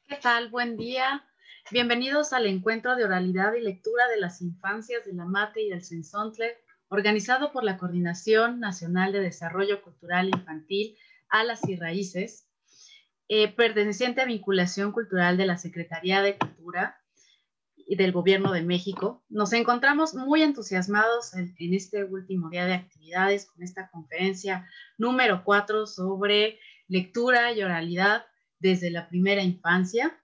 ¿Qué tal? Buen día. Bienvenidos al encuentro de oralidad y lectura de las infancias de la Mate y del Cenzontle, organizado por la Coordinación Nacional de Desarrollo Cultural Infantil, Alas y Raíces, perteneciente a Vinculación Cultural de la Secretaría de Cultura y del Gobierno de México. Nos encontramos muy entusiasmados en este último día de actividades con esta conferencia número 4 sobre lectura y oralidad desde la primera infancia.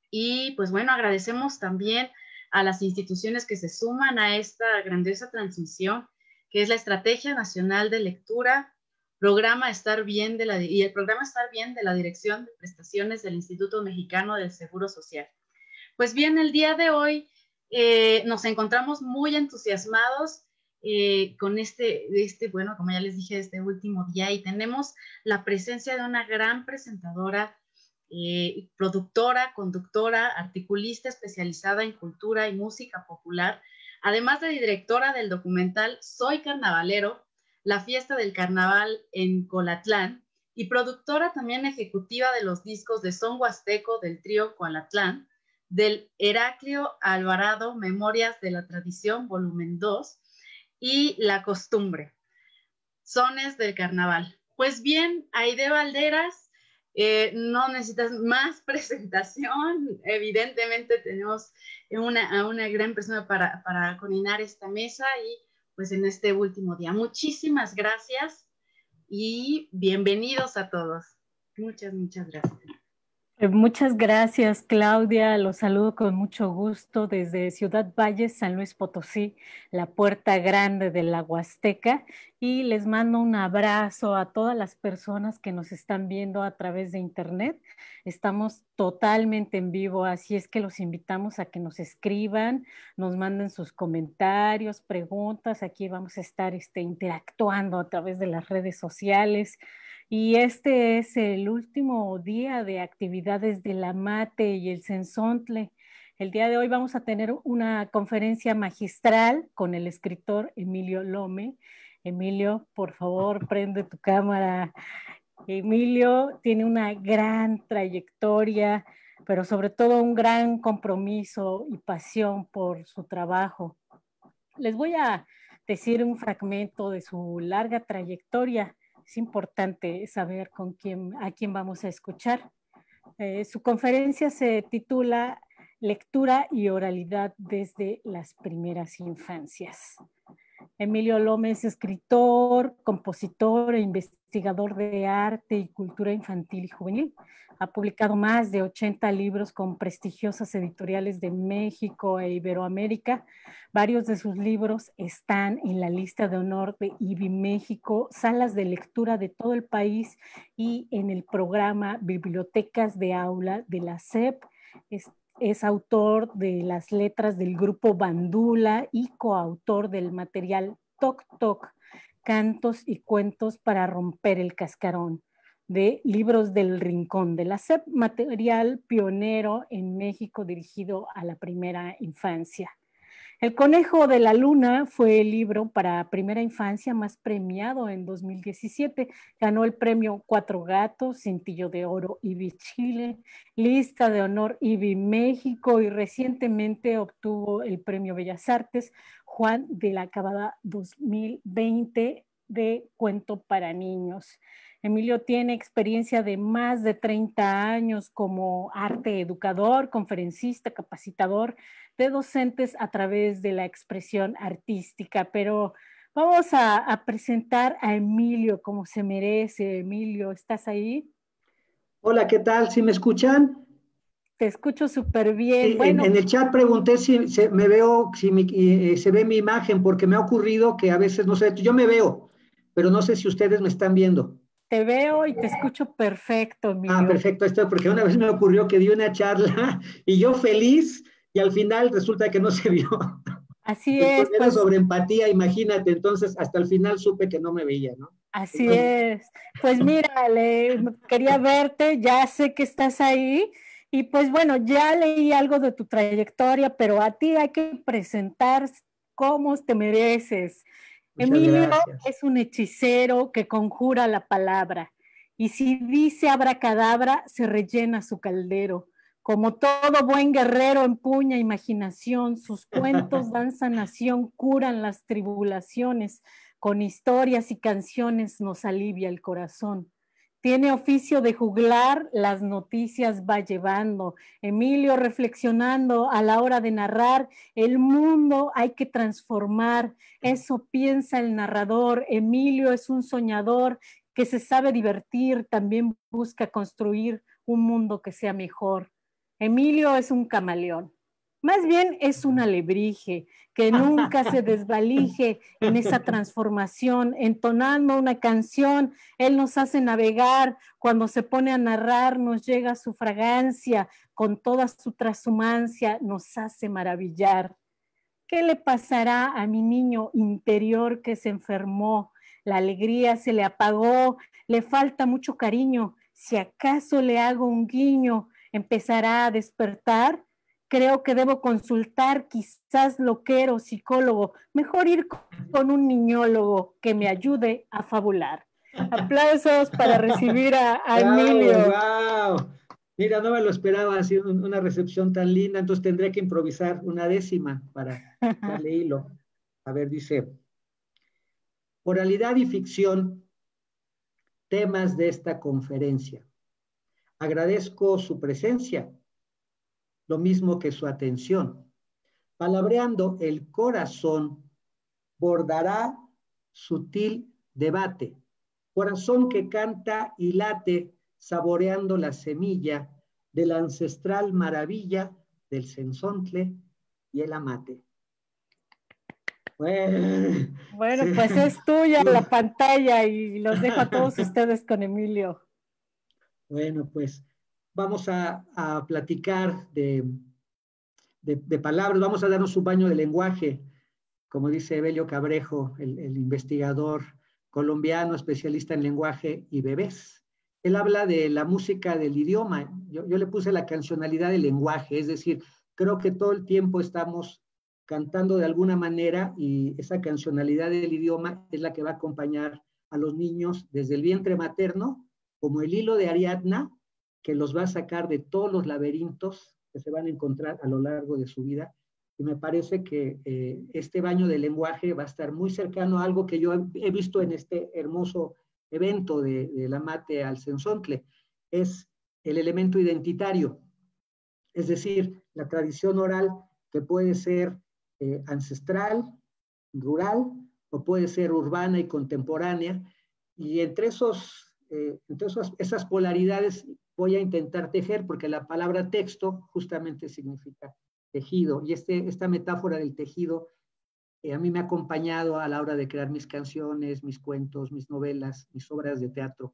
Y pues bueno, agradecemos también a las instituciones que se suman a esta grandiosa transmisión, que es la Estrategia Nacional de Lectura, programa Estar Bien y el programa Estar Bien de la Dirección de Prestaciones del Instituto Mexicano del Seguro Social. Pues bien, el día de hoy nos encontramos muy entusiasmados con bueno, como ya les dije, este último día, y tenemos la presencia de una gran presentadora, productora, conductora, articulista especializada en cultura y música popular, además de directora del documental Soy Carnavalero, la fiesta del carnaval en Colatlán, y productora también ejecutiva de los discos de son huasteco del trío Colatlán, del Heraclio Alvarado, Memorias de la Tradición, volumen 2, y La Costumbre, Sones del Carnaval. Pues bien, Aide Valderas, no necesitas más presentación. Evidentemente tenemos a una gran persona para coordinar esta mesa y pues en este último día. Muchísimas gracias y bienvenidos a todos. Muchas gracias. Muchas gracias, Claudia. Los saludo con mucho gusto desde Ciudad Valles, San Luis Potosí, la puerta grande de la Huasteca, y les mando un abrazo a todas las personas que nos están viendo a través de internet. Estamos totalmente en vivo, así es que los invitamos a que nos escriban, nos manden sus comentarios, preguntas. Aquí vamos a estar interactuando a través de las redes sociales. Y este es el último día de actividades de la Mate y el Cenzontle. El día de hoy vamos a tener una conferencia magistral con el escritor Emilio Lome. Emilio, por favor, prende tu cámara. Emilio tiene una gran trayectoria, pero sobre todo un gran compromiso y pasión por su trabajo. Les voy a decir un fragmento de su larga trayectoria. Es importante saber a quién vamos a escuchar. Su conferencia se titula Lectura y oralidad desde las primeras infancias. Emilio Lome es escritor, compositor e investigador de arte y cultura infantil y juvenil. Ha publicado más de 80 libros con prestigiosas editoriales de México e Iberoamérica. Varios de sus libros están en la lista de honor de IBI México, salas de lectura de todo el país y en el programa Bibliotecas de Aula de la SEP. Es autor de las letras del grupo Bandula y coautor del material Toc Toc, Cantos y Cuentos para Romper el Cascarón, de Libros del Rincón de la SEP, material pionero en México dirigido a la primera infancia. El Conejo de la Luna fue el libro para primera infancia más premiado en 2017. Ganó el premio Cuatro Gatos, Cintillo de Oro IBI Chile, Lista de Honor IBI México, y recientemente obtuvo el premio Bellas Artes Juan de la Cabada 2020 de cuento para niños. Emilio tiene experiencia de más de 30 años como arte educador, conferencista, capacitador de docentes a través de la expresión artística. Pero vamos a presentar a Emilio como se merece. Emilio, ¿estás ahí? Hola, ¿qué tal? ¿Sí me escuchan? Te escucho súper bien. Sí, Bueno, en el chat pregunté si me veo, si se ve mi imagen, porque me ha ocurrido que a veces no sé, yo me veo, pero no sé si ustedes me están viendo. te veo y te escucho perfecto, Ah, Emilio. perfecto, esto porque una vez me ocurrió que di una charla y yo feliz y al final resulta que no se vio. Así Y con es, eso pues sobre empatía, imagínate, entonces hasta el final supe que no me veía, ¿no? así Entonces, es. Pues mira, quería verte, ya sé que estás ahí y pues bueno, ya leí algo de tu trayectoria, pero a ti hay que presentar cómo te mereces. muchas Emilio gracias. es un hechicero que conjura la palabra y si dice abracadabra, se rellena su caldero. Como todo buen guerrero empuña imaginación, sus cuentos dan sanación, curan las tribulaciones, con historias y canciones nos alivia el corazón. Tiene oficio de juglar, las noticias va llevando. Emilio reflexionando a la hora de narrar, el mundo hay que transformar. Eso piensa el narrador. Emilio es un soñador que se sabe divertir, también busca construir un mundo que sea mejor. Emilio es un camaleón. Más bien es un alebrije que nunca se desvalije en esa transformación, entonando una canción. Él nos hace navegar, cuando se pone a narrar nos llega su fragancia, con toda su transhumancia nos hace maravillar. ¿Qué le pasará a mi niño interior que se enfermó? La alegría se le apagó, le falta mucho cariño. Si acaso le hago un guiño, empezará a despertar. Creo que debo consultar, quizás loquero, psicólogo. Mejor ir con un niñólogo que me ayude a fabular. Aplausos para recibir a Emilio. ¡Wow! Mira, no me lo esperaba, así una recepción tan linda, entonces tendré que improvisar una décima para darle hilo. A ver, dice, oralidad y ficción, temas de esta conferencia. Agradezco su presencia, lo mismo que su atención. Palabreando el corazón, bordará sutil debate. Corazón que canta y late, saboreando la semilla de la ancestral maravilla del cenzontle y el amate. Bueno, pues es tuya la pantalla y los dejo a todos ustedes con Emilio. Bueno, pues vamos a platicar de palabras, vamos a darnos un baño de lenguaje, como dice Evelio Cabrejo, el investigador colombiano especialista en lenguaje y bebés. Él habla de la música del idioma. Yo le puse la cancionalidad del lenguaje, es decir, creo que todo el tiempo estamos cantando de alguna manera y esa cancionalidad del idioma es la que va a acompañar a los niños desde el vientre materno, como el hilo de Ariadna, que los va a sacar de todos los laberintos que se van a encontrar a lo largo de su vida. Y me parece que este baño de lenguaje va a estar muy cercano a algo que yo he visto en este hermoso evento de la mate al cenzontle, es el elemento identitario, es decir, la tradición oral que puede ser ancestral, rural, o puede ser urbana y contemporánea, y entre esas polaridades voy a intentar tejer, porque la palabra texto justamente significa tejido, y esta metáfora del tejido a mí me ha acompañado a la hora de crear mis canciones, mis cuentos, mis novelas, mis obras de teatro,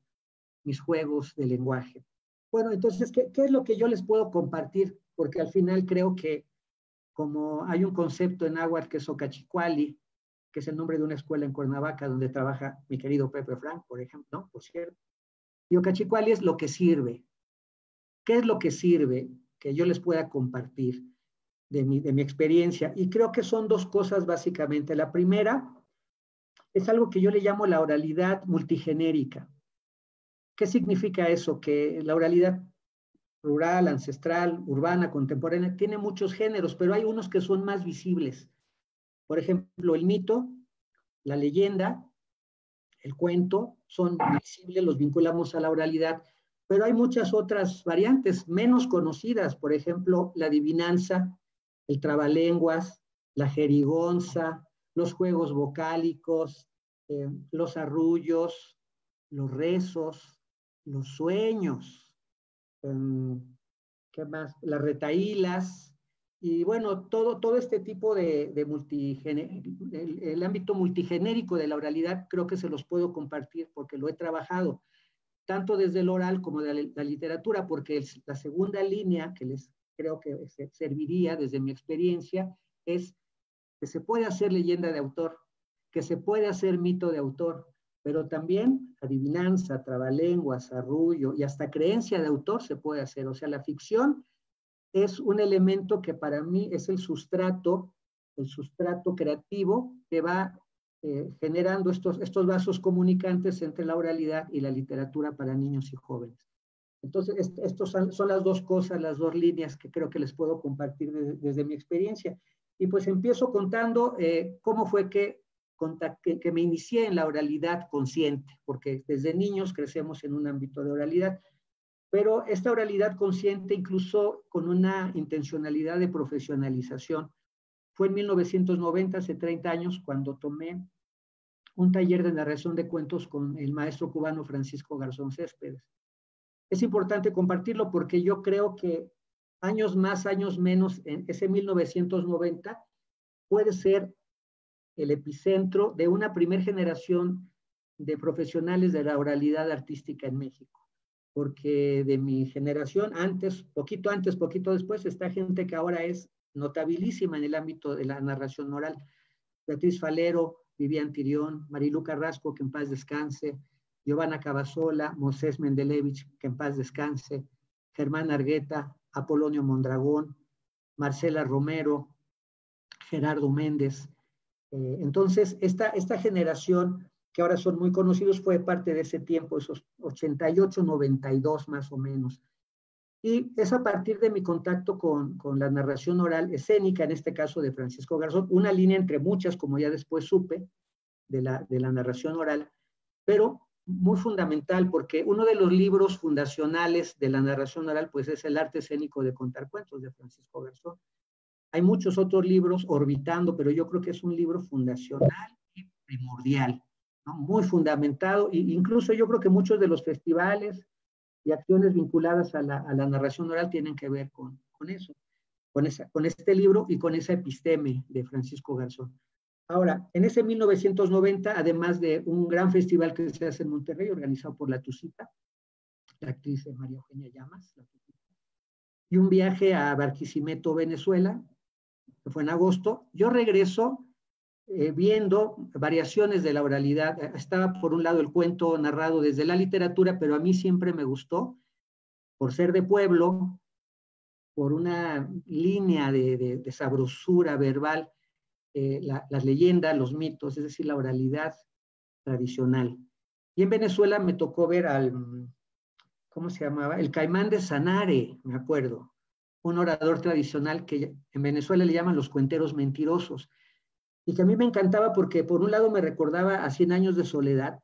mis juegos de lenguaje. Bueno, entonces, ¿qué es lo que yo les puedo compartir? Porque al final creo que como hay un concepto en náhuatl que es Ocachicuali, que es el nombre de una escuela en Cuernavaca donde trabaja mi querido Pepe Frank, por ejemplo, ¿no? Por cierto. Y Ocachicuali es lo que sirve. ¿Qué es lo que sirve que yo les pueda compartir de mi experiencia? Y creo que son dos cosas básicamente. La primera es algo que yo le llamo la oralidad multigenérica. ¿Qué significa eso? Que la oralidad rural, ancestral, urbana, contemporánea, tiene muchos géneros, pero hay unos que son más visibles. Por ejemplo, el mito, la leyenda, el cuento, son visibles, los vinculamos a la oralidad, pero hay muchas otras variantes menos conocidas, por ejemplo, la adivinanza, el trabalenguas, la jerigonza, los juegos vocálicos, los arrullos, los rezos, los sueños, ¿qué más? Las retahílas, y bueno, todo este tipo de el ámbito multigenérico de la oralidad creo que se los puedo compartir porque lo he trabajado, tanto desde el oral como de la literatura, porque la segunda línea que les creo que serviría desde mi experiencia es que se puede hacer leyenda de autor, que se puede hacer mito de autor, pero también adivinanza, trabalenguas, arrullo y hasta creencia de autor se puede hacer. O sea, la ficción es un elemento que para mí es el sustrato creativo que va generando estos vasos comunicantes entre la oralidad y la literatura para niños y jóvenes. Entonces, estos son las dos cosas, las dos líneas que creo que les puedo compartir desde mi experiencia. Y pues empiezo contando cómo fue que me inicié en la oralidad consciente, porque desde niños crecemos en un ámbito de oralidad, pero esta oralidad consciente incluso con una intencionalidad de profesionalización. Fue en 1990, hace 30 años, cuando tomé un taller de narración de cuentos con el maestro cubano Francisco Garzón Céspedes. Es importante compartirlo porque yo creo que años más, años menos, en ese 1990 puede ser el epicentro de una primera generación de profesionales de la oralidad artística en México. Porque de mi generación, poquito antes, poquito después, está gente que ahora es notabilísima en el ámbito de la narración oral. Beatriz Falero, Vivian Tirión, Marilu Carrasco, que en paz descanse, Giovanna Cavazola, Moisés Mendelevich, que en paz descanse, Germán Argueta, Apolonio Mondragón, Marcela Romero, Gerardo Méndez. Entonces, esta generación, que ahora son muy conocidos, fue parte de ese tiempo, esos 88, 92 más o menos. Y es a partir de mi contacto con la narración oral escénica, en este caso de Francisco Garzón, una línea entre muchas, como ya después supe, de la narración oral, pero muy fundamental, porque uno de los libros fundacionales de la narración oral, pues es El arte escénico de contar cuentos, de Francisco Garzón. Hay muchos otros libros orbitando, pero yo creo que es un libro fundacional y primordial, ¿no? Muy fundamentado, e incluso yo creo que muchos de los festivales y acciones vinculadas a la narración oral tienen que ver con eso, con este libro y con esa episteme de Francisco Garzón. Ahora, en ese 1990, además de un gran festival que se hace en Monterrey, organizado por la Tucita, la actriz María Eugenia Llamas, y un viaje a Barquisimeto, Venezuela, que fue en agosto, yo regreso viendo variaciones de la oralidad. Estaba por un lado el cuento narrado desde la literatura, pero a mí siempre me gustó, por ser de pueblo, por una línea de sabrosura verbal, las leyendas, los mitos, es decir, la oralidad tradicional. Y en Venezuela me tocó ver ¿cómo se llamaba? El Caimán de Sanare, me acuerdo, un orador tradicional que en Venezuela le llaman los cuenteros mentirosos, y que a mí me encantaba porque por un lado me recordaba a 100 años de soledad,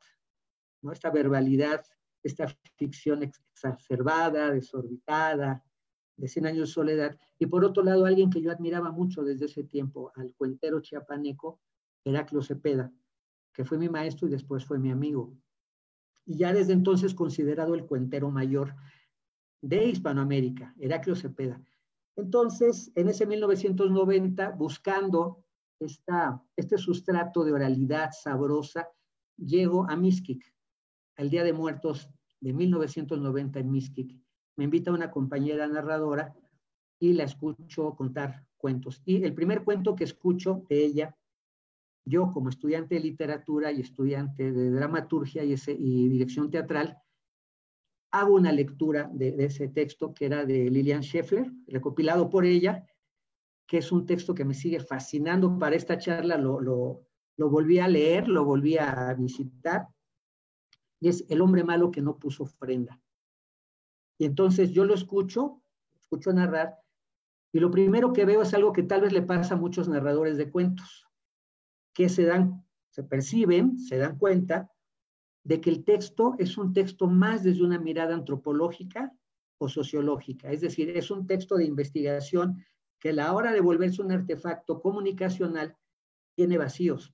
¿no? Esta verbalidad, esta ficción exacerbada, desorbitada, de 100 años de soledad, y por otro lado alguien que yo admiraba mucho desde ese tiempo, al cuentero chiapaneco Heraclio Cepeda, que fue mi maestro y después fue mi amigo, y ya desde entonces considerado el cuentero mayor de Hispanoamérica, Heraclio Cepeda. Entonces, en ese 1990, buscando este sustrato de oralidad sabrosa, llego a Mixquic, al Día de Muertos de 1990 en Mixquic. Me invita una compañera narradora y la escucho contar cuentos. Y el primer cuento que escucho de ella, yo como estudiante de literatura y estudiante de dramaturgia y dirección teatral, hago una lectura de ese texto que era de Lilian Scheffler, recopilado por ella, que es un texto que me sigue fascinando. Para esta charla lo volví a leer, lo volví a visitar, y es El hombre malo que no puso ofrenda. Y entonces yo lo escucho narrar, y lo primero que veo es algo que tal vez le pasa a muchos narradores de cuentos, que se perciben, se dan cuenta de que el texto es un texto más desde una mirada antropológica o sociológica, es decir, es un texto de investigación que a la hora de volverse un artefacto comunicacional tiene vacíos.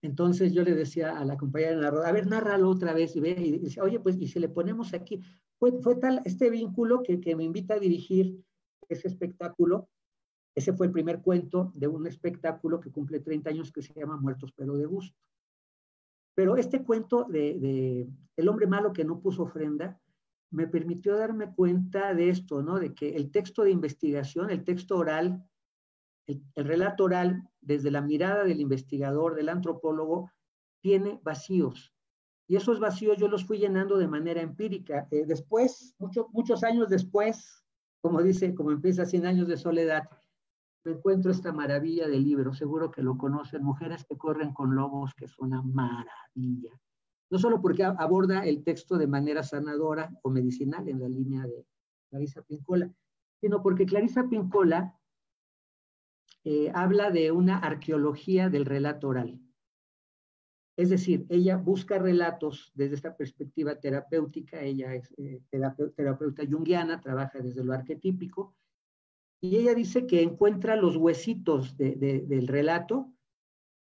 Entonces yo le decía a la compañera de narrador, a ver, nárralo otra vez, y dice, oye, pues, y si le ponemos aquí, fue tal este vínculo que me invita a dirigir ese espectáculo. Ese fue el primer cuento de un espectáculo que cumple 30 años que se llama Muertos pero de gusto. Pero este cuento de El hombre malo que no puso ofrenda me permitió darme cuenta de esto, ¿no? De que el texto de investigación, el texto oral, el relato oral, desde la mirada del investigador, del antropólogo, tiene vacíos. Y esos vacíos yo los fui llenando de manera empírica. Después, muchos años después, como empieza 100 años de soledad, me encuentro esta maravilla de libro, seguro que lo conocen, Mujeres que corren con lobos, que es una maravilla. no solo porque aborda el texto de manera sanadora o medicinal en la línea de Clarisa Pinkola, sino porque Clarisa Pinkola habla de una arqueología del relato oral. Es decir, ella busca relatos desde esta perspectiva terapéutica, ella es terapeuta junguiana, trabaja desde lo arquetípico, y ella dice que encuentra los huesitos del relato,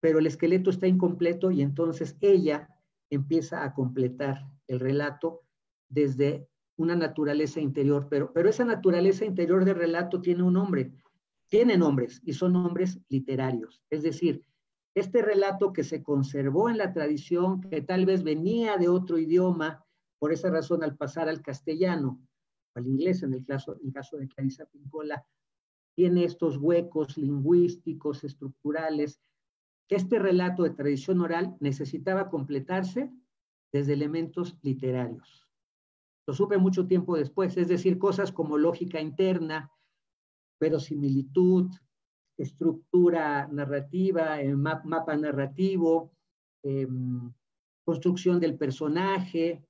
pero el esqueleto está incompleto y entonces ella empieza a completar el relato desde una naturaleza interior, pero esa naturaleza interior del relato tiene un nombre, tiene nombres y son nombres literarios, es decir, este relato que se conservó en la tradición, que tal vez venía de otro idioma, por esa razón al pasar al castellano, o al inglés en el caso de Clarisa Pinkola, tiene estos huecos lingüísticos, estructurales, que este relato de tradición oral necesitaba completarse desde elementos literarios. Lo supe mucho tiempo después, es decir, cosas como lógica interna, verosimilitud, estructura narrativa, mapa narrativo, construcción del personaje,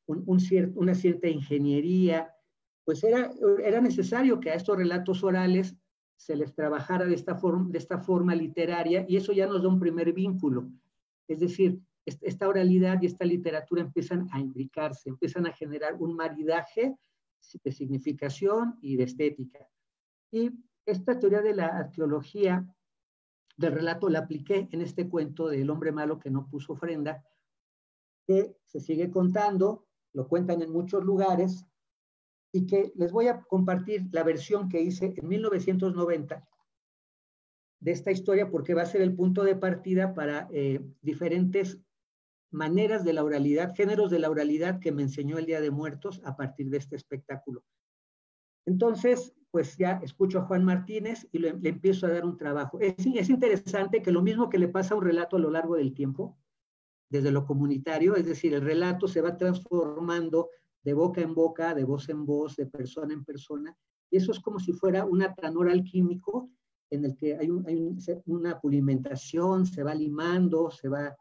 una cierta ingeniería, pues era necesario que a estos relatos orales se les trabajara de esta forma literaria, y eso ya nos da un primer vínculo. Es decir, esta oralidad y esta literatura empiezan a imbricarse, empiezan a generar un maridaje de significación y de estética. Y esta teoría de la arqueología del relato la apliqué en este cuento del hombre malo que no puso ofrenda, que se sigue contando, lo cuentan en muchos lugares, y que les voy a compartir la versión que hice en 1990 de esta historia, porque va a ser el punto de partida para diferentes maneras de la oralidad, géneros de la oralidad que me enseñó el Día de Muertos a partir de este espectáculo. Entonces, pues ya escucho a Juan Martínez y le empiezo a dar un trabajo. Es interesante que lo mismo que le pasa a un relato a lo largo del tiempo, desde lo comunitario, es decir, el relato se va transformando de boca en boca, de voz en voz, de persona en persona, y eso es como si fuera un atanor alquímico en el que hay una pulimentación, se va limando, se va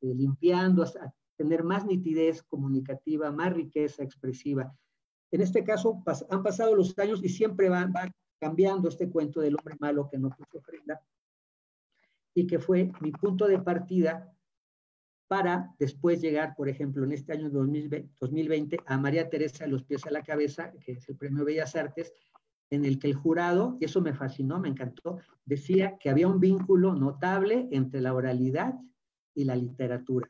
limpiando hasta tener más nitidez comunicativa, más riqueza expresiva. En este caso han pasado los años y siempre va cambiando este cuento del hombre malo que no puso ofrenda, y que fue mi punto de partida para después llegar, por ejemplo, en este año 2020, a María Teresa de los pies a la cabeza, que es el Premio Bellas Artes, en el que el jurado, y eso me fascinó, me encantó, decía que había un vínculo notable entre la oralidad y la literatura.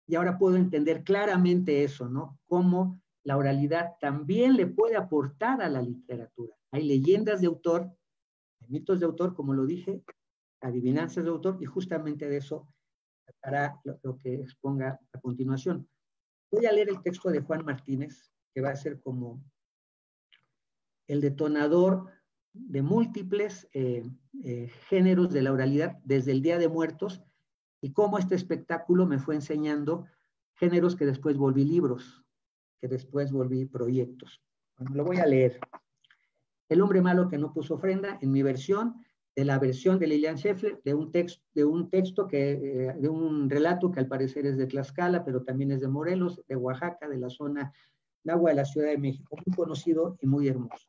Y ahora puedo entender claramente eso, ¿no? Cómo la oralidad también le puede aportar a la literatura. Hay leyendas de autor, hay mitos de autor, como lo dije, adivinanzas de autor, y justamente de eso tratará lo que exponga a continuación. Voy a leer el texto de Juan Martínez, que va a ser como el detonador de múltiples géneros de la oralidad desde el Día de Muertos, y cómo este espectáculo me fue enseñando géneros que después volví libros, que después volví proyectos. Bueno, lo voy a leer. El hombre malo que no puso ofrenda, en mi versión, de la versión de Lilian Scheffler, de un relato que al parecer es de Tlaxcala, pero también es de Morelos, de Oaxaca, de la zona Nahua de la Ciudad de México, muy conocido y muy hermoso.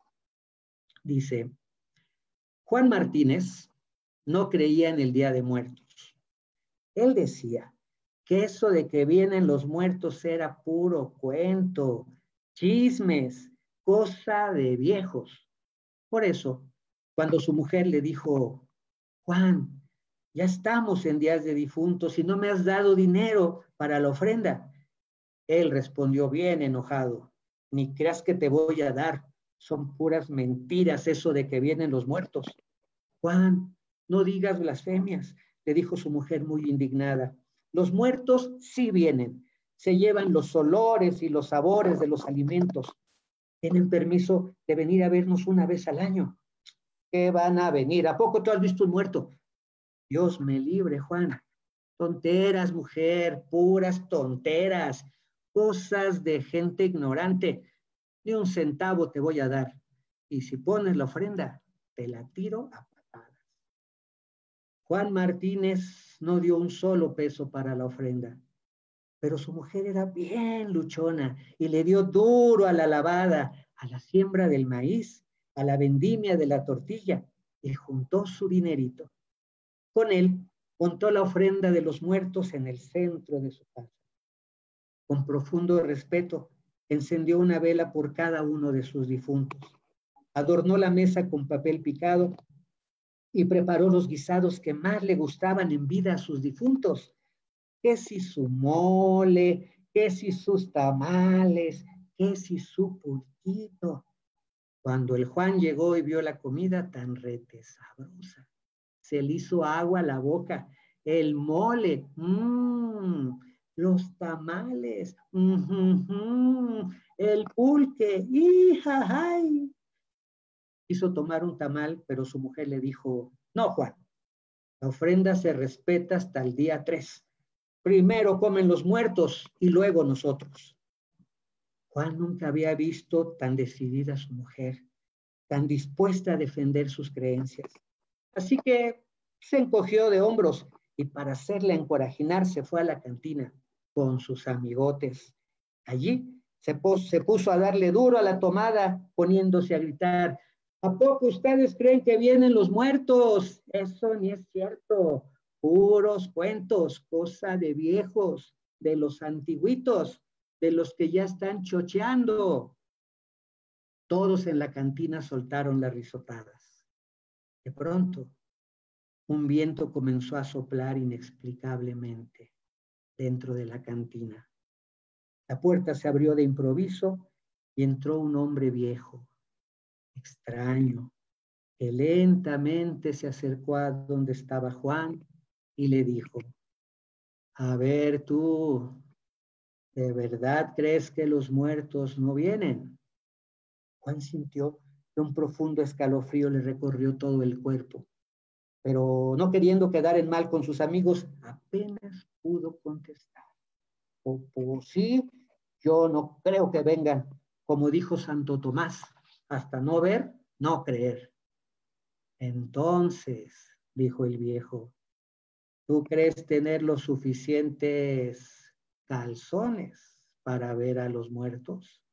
Dice: Juan Martínez no creía en el Día de Muertos. Él decía que eso de que vienen los muertos era puro cuento, chismes, cosa de viejos. Por eso, cuando su mujer le dijo: Juan, ya estamos en días de difuntos y no me has dado dinero para la ofrenda, él respondió bien enojado: ni creas que te voy a dar, son puras mentiras eso de que vienen los muertos. Juan, no digas blasfemias, le dijo su mujer muy indignada. Los muertos sí vienen, se llevan los olores y los sabores de los alimentos. Tienen permiso de venir a vernos una vez al año. ¿Qué van a venir? ¿A poco tú has visto un muerto? Dios me libre, Juan. Tonteras, mujer, puras tonteras, cosas de gente ignorante. Ni un centavo te voy a dar. Y si pones la ofrenda, te la tiro a patadas. Juan Martínez no dio un solo peso para la ofrenda. pero su mujer era bien luchona y le dio duro a la lavada, a la siembra del maíz, a la vendimia de la tortilla, y juntó su dinerito. Con él montó la ofrenda de los muertos en el centro de su casa. Con profundo respeto, encendió una vela por cada uno de sus difuntos. Adornó la mesa con papel picado y preparó los guisados que más le gustaban en vida a sus difuntos. Que si su mole, que si sus tamales, que si su pulquito. Cuando el Juan llegó y vio la comida tan rete sabrosa, se le hizo agua a la boca. El mole, los tamales, el pulque, ¡ay! Quiso tomar un tamal, pero su mujer le dijo, no, Juan, la ofrenda se respeta hasta el día 3. Primero comen los muertos y luego nosotros. Juan nunca había visto tan decidida a su mujer, tan dispuesta a defender sus creencias. Así que se encogió de hombros y para hacerla encorajinar se fue a la cantina con sus amigotes. Allí se puso a darle duro a la tomada, poniéndose a gritar, ¿a poco ustedes creen que vienen los muertos? Eso ni es cierto. Puros cuentos, cosa de viejos, de los antiguitos, de los que ya están chocheando. Todos en la cantina soltaron las risotadas. De pronto, un viento comenzó a soplar inexplicablemente dentro de la cantina. La puerta se abrió de improviso y entró un hombre viejo, extraño, que lentamente se acercó a donde estaba Juan y le dijo, a ver tú, ¿de verdad crees que los muertos no vienen? Juan sintió que un profundo escalofrío le recorrió todo el cuerpo, pero no queriendo quedar en mal con sus amigos, apenas pudo contestar. Por sí, yo no creo que vengan, como dijo Santo Tomás, hasta no ver, no creer. Entonces, dijo el viejo, ¿tú crees tener los suficientes calzones para ver a los muertos?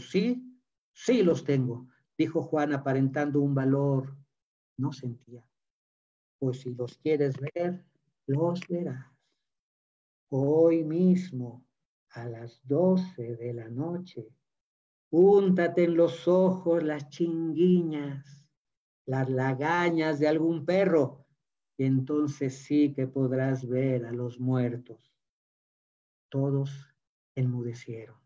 Sí, sí los tengo, dijo Juan aparentando un valor. No sentía. Pues si los quieres ver, los verás. Hoy mismo, a las 12 de la noche, úntate en los ojos las chinguiñas, las lagañas de algún perro, y entonces sí que podrás ver a los muertos. Todos enmudecieron.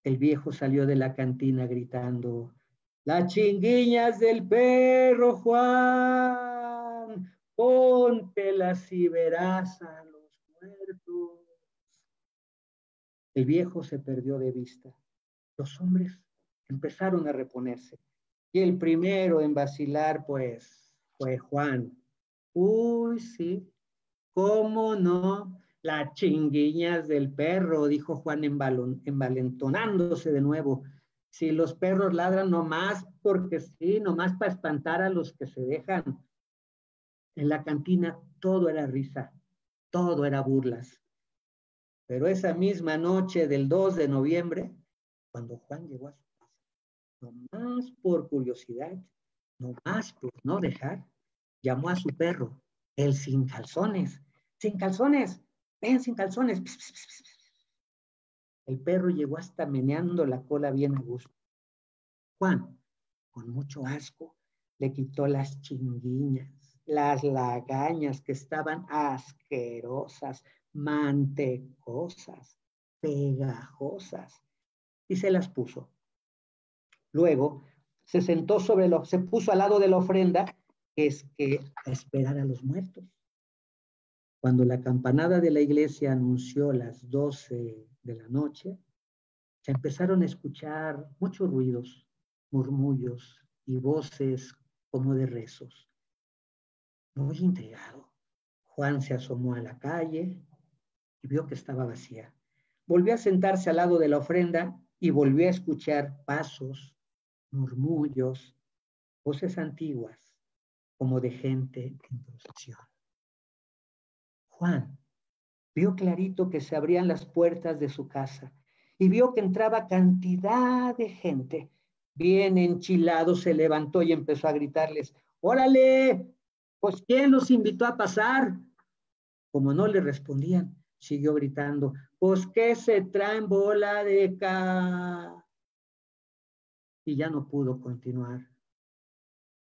El viejo salió de la cantina gritando, las chinguiñas del perro, Juan, póntelas y verás a los muertos. El viejo se perdió de vista. Los hombres empezaron a reponerse. Y el primero en vacilar, pues, fue Juan. Uy, sí, ¿cómo no? Las chinguiñas del perro, dijo Juan envalentonándose de nuevo. Si los perros ladran nomás porque sí, nomás para espantar a los que se dejan. En la cantina todo era risa, todo era burlas. Pero esa misma noche del 2 de noviembre, cuando Juan llegó a su casa, nomás por curiosidad, nomás por no dejar, llamó a su perro, el sin calzones. Sin calzones, ven sin calzones. Pss, pss, pss, pss. El perro llegó hasta meneando la cola bien a gusto. Juan, con mucho asco, le quitó las chinguiñas, las lagañas que estaban asquerosas, mantecosas, pegajosas, y se las puso. Luego se puso al lado de la ofrenda, que es que a esperar a los muertos. Cuando la campanada de la iglesia anunció las 12 de la noche, se empezaron a escuchar muchos ruidos, murmullos y voces como de rezos. Muy intrigado, Juan se asomó a la calle y vio que estaba vacía. Volvió a sentarse al lado de la ofrenda y volvió a escuchar pasos, murmullos, voces antiguas, como de gente en procesión. Juan, Vio clarito que se abrían las puertas de su casa y vio que entraba cantidad de gente. Bien enchilado se levantó y empezó a gritarles: ¡Órale! Pues ¿quién los invitó a pasar? Como no le respondían, siguió gritando: pues ¿qué se traen bola de ca? Y ya no pudo continuar,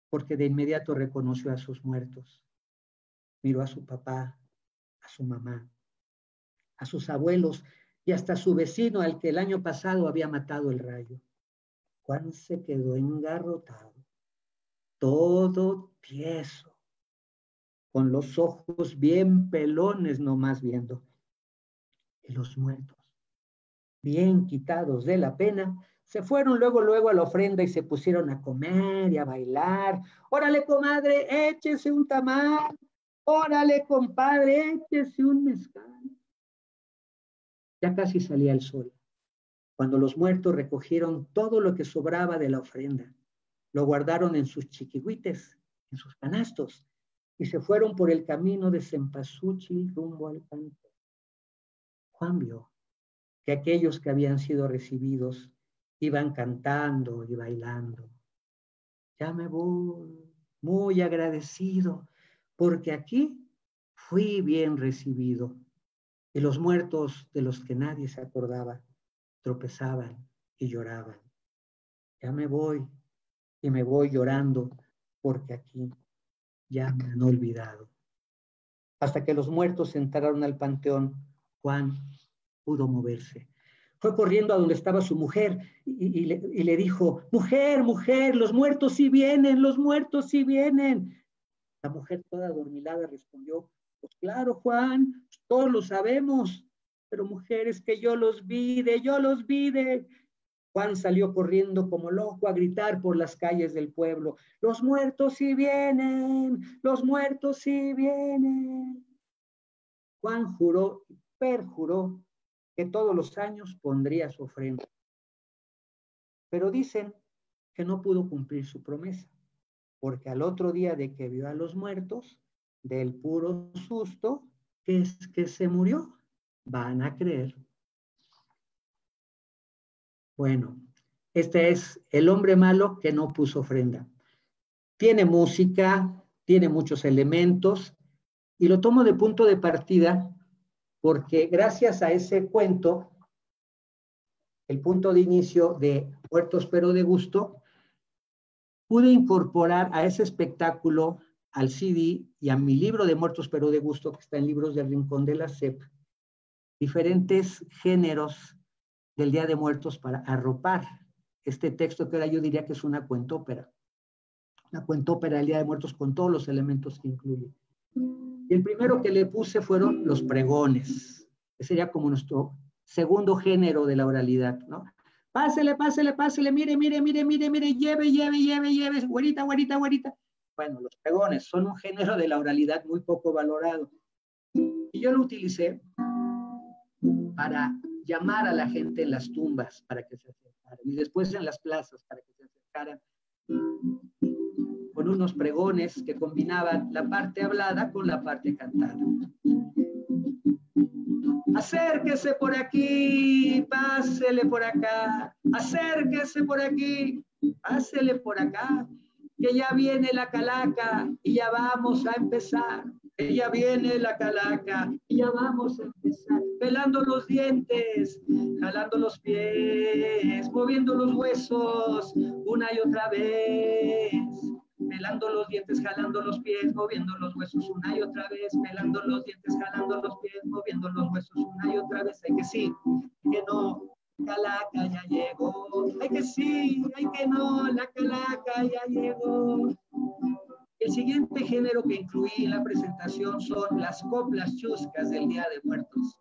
porque de inmediato reconoció a sus muertos. Miró a su papá, a su mamá, a sus abuelos y hasta a su vecino al que el año pasado había matado el rayo. Juan se quedó engarrotado, todo tieso, con los ojos bien pelones nomás viendo. Y los muertos, bien quitados de la pena, se fueron luego a la ofrenda y se pusieron a comer y a bailar. ¡Órale, comadre, échese un tamal! ¡Órale, compadre, échese un mezcal! Ya casi salía el sol, cuando los muertos recogieron todo lo que sobraba de la ofrenda. Lo guardaron en sus chiquihuites, en sus canastos, y se fueron por el camino de Cempasúchil rumbo al panteón. Juan vio que aquellos que habían sido recibidos iban cantando y bailando. Ya me voy, muy agradecido, porque aquí fui bien recibido. Y los muertos de los que nadie se acordaba tropezaban y lloraban. Ya me voy, y me voy llorando, porque aquí ya me han olvidado. Hasta que los muertos entraron al panteón, Juan pudo moverse. Fue corriendo a donde estaba su mujer y le dijo: mujer, mujer, los muertos sí vienen, los muertos sí vienen. La mujer toda adormilada respondió: pues claro, Juan, todos lo sabemos, pero mujer, es que yo los vi. Juan salió corriendo como loco a gritar por las calles del pueblo: los muertos sí vienen, los muertos sí vienen. Juan juró y perjuró que todos los años pondría su ofrenda. Pero dicen que no pudo cumplir su promesa, porque al otro día de que vio a los muertos, del puro susto, que es que se murió. Van a creer. Bueno, este es el hombre malo que no puso ofrenda. Tiene música, tiene muchos elementos, y lo tomo de punto de partida porque gracias a ese cuento, el punto de inicio de Muertos pero de gusto, pude incorporar a ese espectáculo, al CD y a mi libro de Muertos pero de gusto, que está en Libros del Rincón de la SEP, diferentes géneros del Día de Muertos para arropar este texto que ahora yo diría que es una cuentópera del Día de Muertos con todos los elementos que incluye. Y el primero que le puse fueron los pregones, que sería como nuestro segundo género de la oralidad, ¿no? Pásele, pásele, pásele, mire, mire, mire, mire, mire, lleve, lleve, lleve, lleve, güerita, güerita, güerita. Bueno, los pregones son un género de la oralidad muy poco valorado. Y yo lo utilicé para llamar a la gente en las tumbas para que se acercaran, y después en las plazas para que se acercaran, con unos pregones que combinaban la parte hablada con la parte cantada. Acérquese por aquí, pásele por acá, acérquese por aquí, pásele por acá, que ya viene la calaca y ya vamos a empezar. Que ya viene la calaca y ya vamos a empezar. Pelando los dientes, jalando los pies, moviendo los huesos una y otra vez. Pelando los dientes, jalando los pies, moviendo los huesos una y otra vez. Pelando los dientes, jalando los pies, moviendo los huesos una y otra vez. Hay que sí, que no, calaca ya llegó. Hay que sí, hay que no, la calaca ya llegó. El siguiente género que incluí en la presentación son las coplas chuscas del Día de Muertos.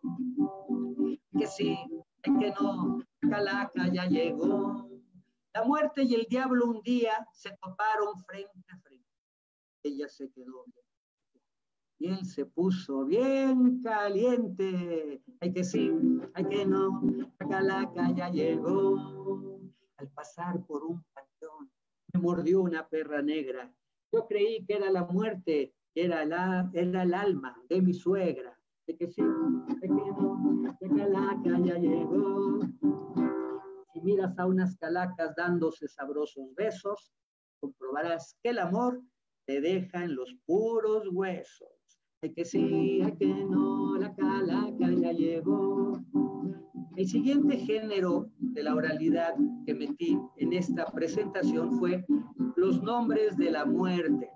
Que sí, que no, calaca ya llegó. La muerte y el diablo un día se toparon frente a frente. Ella se quedó bien. Y él se puso bien caliente. Hay que sí, hay que no, la calaca ya llegó. Al pasar por un panteón, me mordió una perra negra. Yo creí que era la muerte, era el alma de mi suegra. de que sí, de que no, la calaca ya llegó. Si miras a unas calacas dándose sabrosos besos, comprobarás que el amor te deja en los puros huesos. De que sí, de que no, la calaca ya llegó. El siguiente género de la oralidad que metí en esta presentación fue los nombres de la muerte.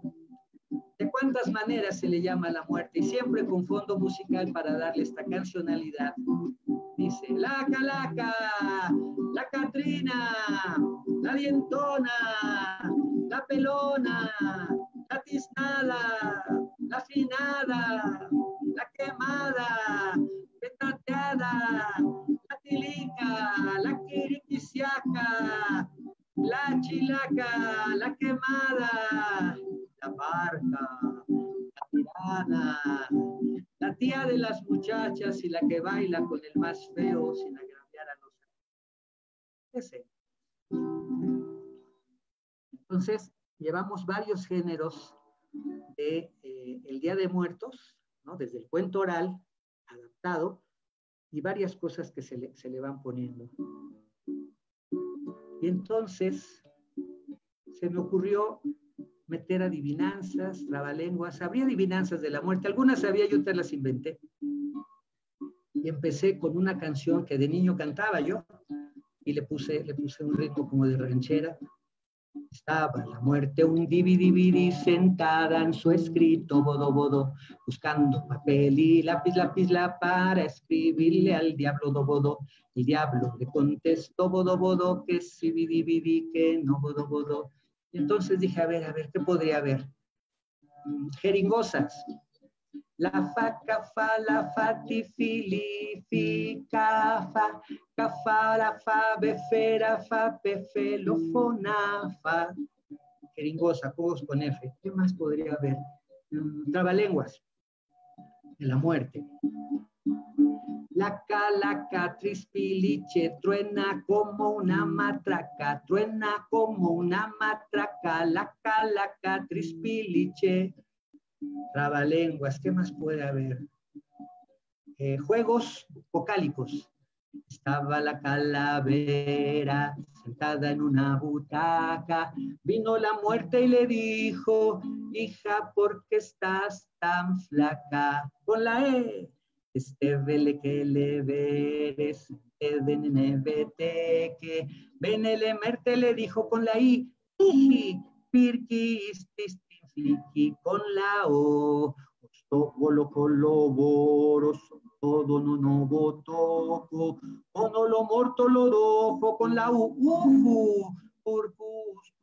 ¿De cuántas maneras se le llama a la muerte? Y siempre con fondo musical para darle esta cancionalidad. Dice, la calaca, la catrina, la dientona, la pelona, la tiznada, la finada, la quemada, petateada, la tilica, la quiriquisiaca, la chilaca, la quemada, la barca, la tirana, la tía de las muchachas y la que baila con el más feo sin agraviar a los ese. Entonces, llevamos varios géneros de el Día de Muertos, ¿no? Desde el cuento oral, adaptado, y varias cosas que se le van poniendo. Y entonces, se me ocurrió meter adivinanzas, trabalenguas. Habría adivinanzas de la muerte. Algunas sabía, yo te las inventé. Y empecé con una canción que de niño cantaba yo y le puse un ritmo como de ranchera. Estaba la muerte un dividi sentada en su escrito bodo bodo, buscando papel y lápiz para escribirle al diablo do bodo. El diablo le contestó bodo bodo que sí vidi que no bodo bodo. Y entonces dije, a ver, ¿qué podría haber? Jeringosas. La fa, cafa, la fa, ti, fi, li, fi, cafa, la fa, befera, fa, pefe, lo, fona, fa. Jeringosa, juegos con F. ¿Qué más podría haber? Trabalenguas. De la muerte. La calaca, trispiliche, truena como una matraca, truena como una matraca, la calaca, trispiliche. Trabalenguas, ¿qué más puede haber? Juegos vocálicos. Estaba la calavera sentada en una butaca, vino la muerte y le dijo, hija, ¿por qué estás tan flaca? Con la E. Vele que le veres, que venele merte le dijo con la I, pirqui, ististifliki, con la O, ostogolo coloboros, todo no botoco, o no lo morto lo rojo, con la U, purpus,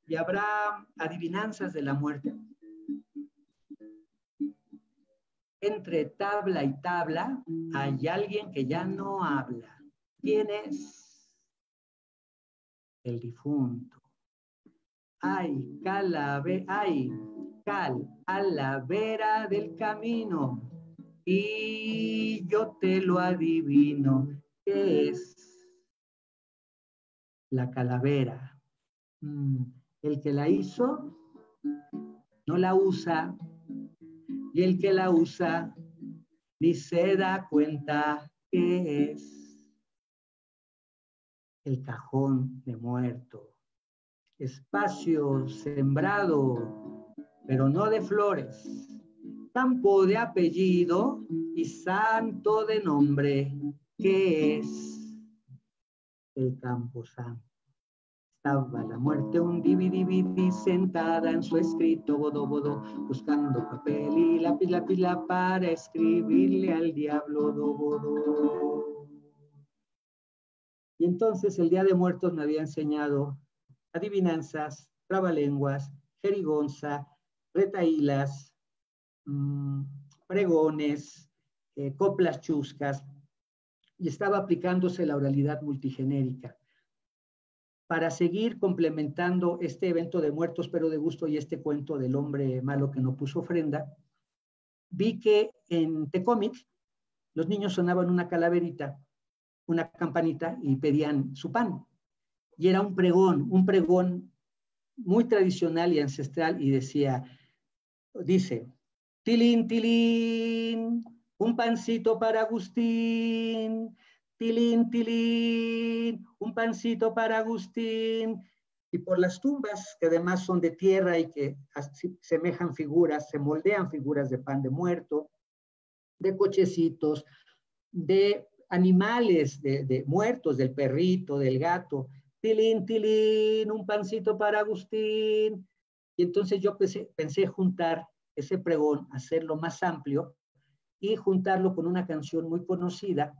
y habrá adivinanzas de la muerte. Entre tabla y tabla hay alguien que ya no habla. ¿Quién es? El difunto. Hay cal a la vera del camino y yo te lo adivino. ¿Qué es? La calavera. El que la hizo no la usa. Y el que la usa ni se da cuenta que es el cajón de muerto. Espacio sembrado, pero no de flores. Campo de apellido y santo de nombre, que es el Camposanto. Estaba la muerte un dividi sentada en su escrito bodo bodo, buscando papel y lápiz para escribirle al diablo do bodo. Y entonces el Día de Muertos me había enseñado adivinanzas, trabalenguas, jerigonza, retahílas, pregones, coplas chuscas, y estaba aplicándose la oralidad multigenérica. Para seguir complementando este evento de muertos pero de gusto y este cuento del hombre malo que no puso ofrenda, vi que en Tecómic los niños sonaban una calaverita, una campanita y pedían su pan. Y era un pregón muy tradicional y ancestral y dice, Tilín, tilín, un pancito para Agustín. Tilín, tilín, un pancito para Agustín. Y por las tumbas, que además son de tierra y que semejan figuras, se moldean figuras de pan de muerto, de cochecitos, de animales de muertos, del perrito, del gato. Tilín, tilín, un pancito para Agustín. Y entonces yo pensé juntar ese pregón, hacerlo más amplio y juntarlo con una canción muy conocida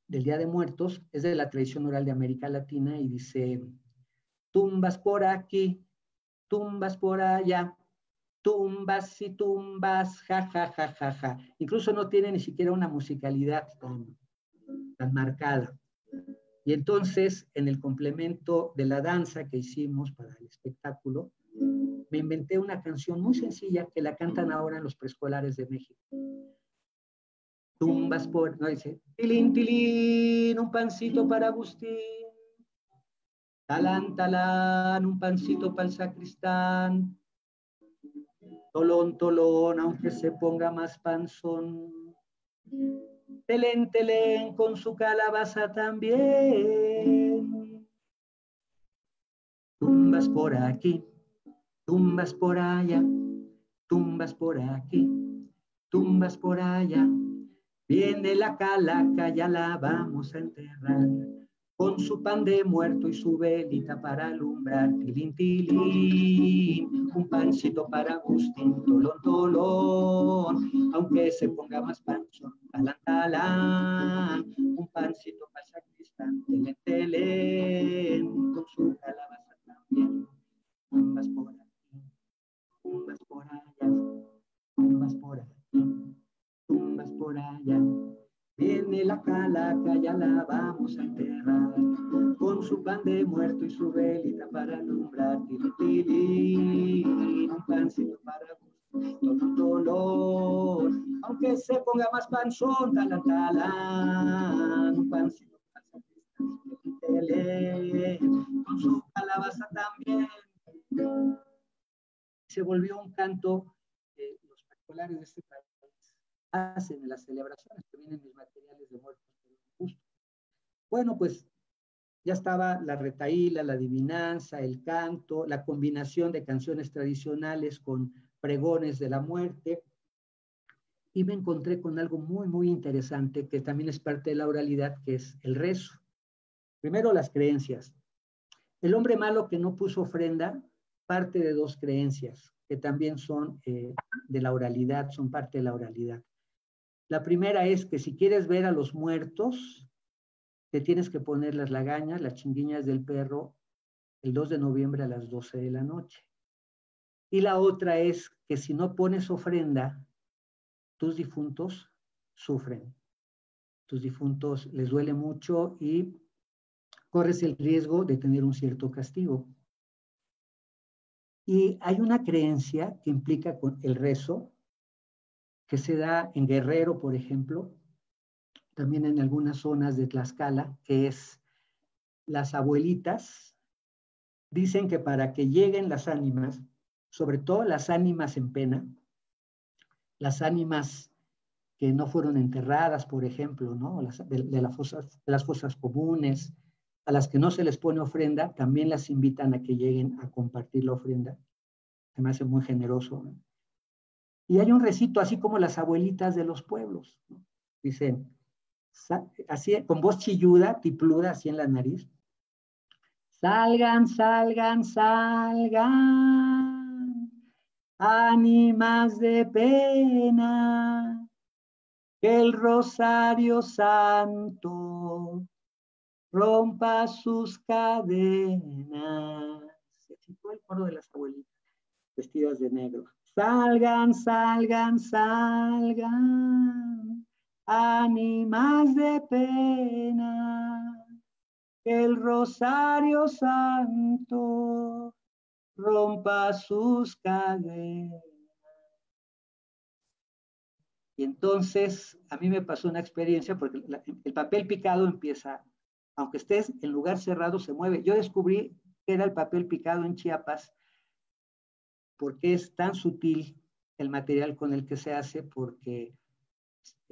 del Día de Muertos, es de la tradición oral de América Latina y dice: tumbas por aquí, tumbas por allá, tumbas y tumbas, ja, ja, ja, ja, ja. Incluso no tiene ni siquiera una musicalidad tan marcada. Y entonces, en el complemento de la danza que hicimos para el espectáculo, me inventé una canción muy sencilla que la cantan ahora en los preescolares de México. Tumbas por, no dice, tilín, tilín, un pancito para Agustín. Talán, talán, un pancito para el sacristán. Tolón, tolón, aunque se ponga más panzón. Telén, telén, con su calabaza también. Tumbas por aquí, tumbas por allá, tumbas por aquí, tumbas por allá. Viene la calaca, ya la vamos a enterrar, con su pan de muerto y su velita para alumbrar. Tilín, tilín, un pancito para Agustín. Tolón, tolón, aunque se ponga más panzón. Talán, talán, un pancito para sacristán. Telén, telén, con su calabaza también. Tumbas por aquí, tumbas por allá, tumbas por aquí, tumbas por allá. Viene la calaca, ya la vamos a enterrar, con su pan de muerto y su velita para alumbrar. Tilín, tilín, un pancito para Agustín. Dolor, aunque se ponga más panzón. Talán, talán, un pancito para sacristán. Con su calabaza también. Se volvió un canto que los particulares de este país hacen en las celebraciones, que vienen mis materiales de muertos. Justo. Bueno, pues ya estaba la retahíla, la adivinanza, el canto, la combinación de canciones tradicionales con pregones de la muerte, y me encontré con algo muy, muy interesante que también es parte de la oralidad, que es el rezo. Primero, las creencias. El hombre malo que no puso ofrenda parte de dos creencias que también son de la oralidad, son parte de la oralidad. La primera es que si quieres ver a los muertos, te tienes que poner las lagañas, las chinguiñas del perro, el 2 de noviembre a las 12 de la noche. Y la otra es que si no pones ofrenda, tus difuntos sufren. Tus difuntos les duele mucho y corres el riesgo de tener un cierto castigo. Y hay una creencia que implica con el rezo, que se da en Guerrero, por ejemplo, también en algunas zonas de Tlaxcala, que es las abuelitas dicen que para que lleguen las ánimas, sobre todo las ánimas en pena, las ánimas que no fueron enterradas, por ejemplo, ¿no? de las fosas comunes, a las que no se les pone ofrenda, también las invitan a que lleguen a compartir la ofrenda. Se me hace muy generoso, ¿no? Y hay un recito, así como las abuelitas de los pueblos, ¿no? Dicen, así, con voz chilluda, tipluda, así en la nariz: salgan, salgan, salgan, ánimas de pena, que el rosario santo rompa sus cadenas. Se excitó el coro de las abuelitas vestidas de negro. Salgan, salgan, salgan, ánimas de pena, que el rosario santo rompa sus cadenas. Y entonces a mí me pasó una experiencia, porque el papel picado empieza, aunque estés en lugar cerrado, se mueve. Yo descubrí que era el papel picado en Chiapas porque es tan sutil el material con el que se hace, porque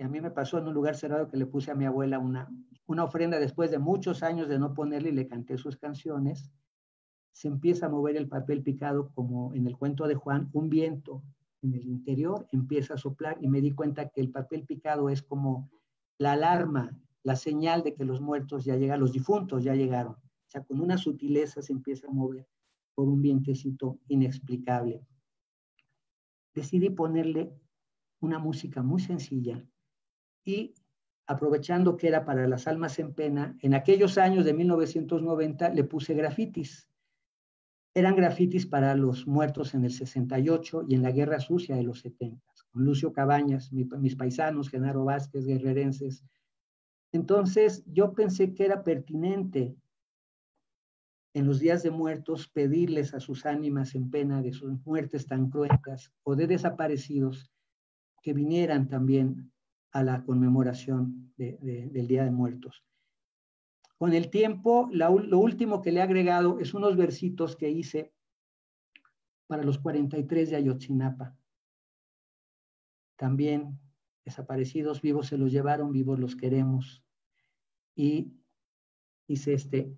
a mí me pasó en un lugar cerrado que le puse a mi abuela una ofrenda después de muchos años de no ponerle y le canté sus canciones. Se empieza a mover el papel picado como en el cuento de Juan, un viento en el interior empieza a soplar y me di cuenta que el papel picado es como la alarma, la señal de que los muertos ya llegan, los difuntos ya llegaron. O sea, con una sutileza se empieza a mover por un vientecito inexplicable. Decidí ponerle una música muy sencilla y aprovechando que era para las almas en pena, en aquellos años de 1990 le puse grafitis. Eran grafitis para los muertos en el 68 y en la Guerra Sucia de los 70, con Lucio Cabañas, mis paisanos, Genaro Vázquez, guerrerenses. Entonces yo pensé que era pertinente en los días de muertos pedirles a sus ánimas en pena de sus muertes tan cruentas o de desaparecidos que vinieran también a la conmemoración del Día de Muertos. Con el tiempo, lo último que le he agregado es unos versitos que hice para los 43 de Ayotzinapa. También desaparecidos, vivos se los llevaron, vivos los queremos. Y hice este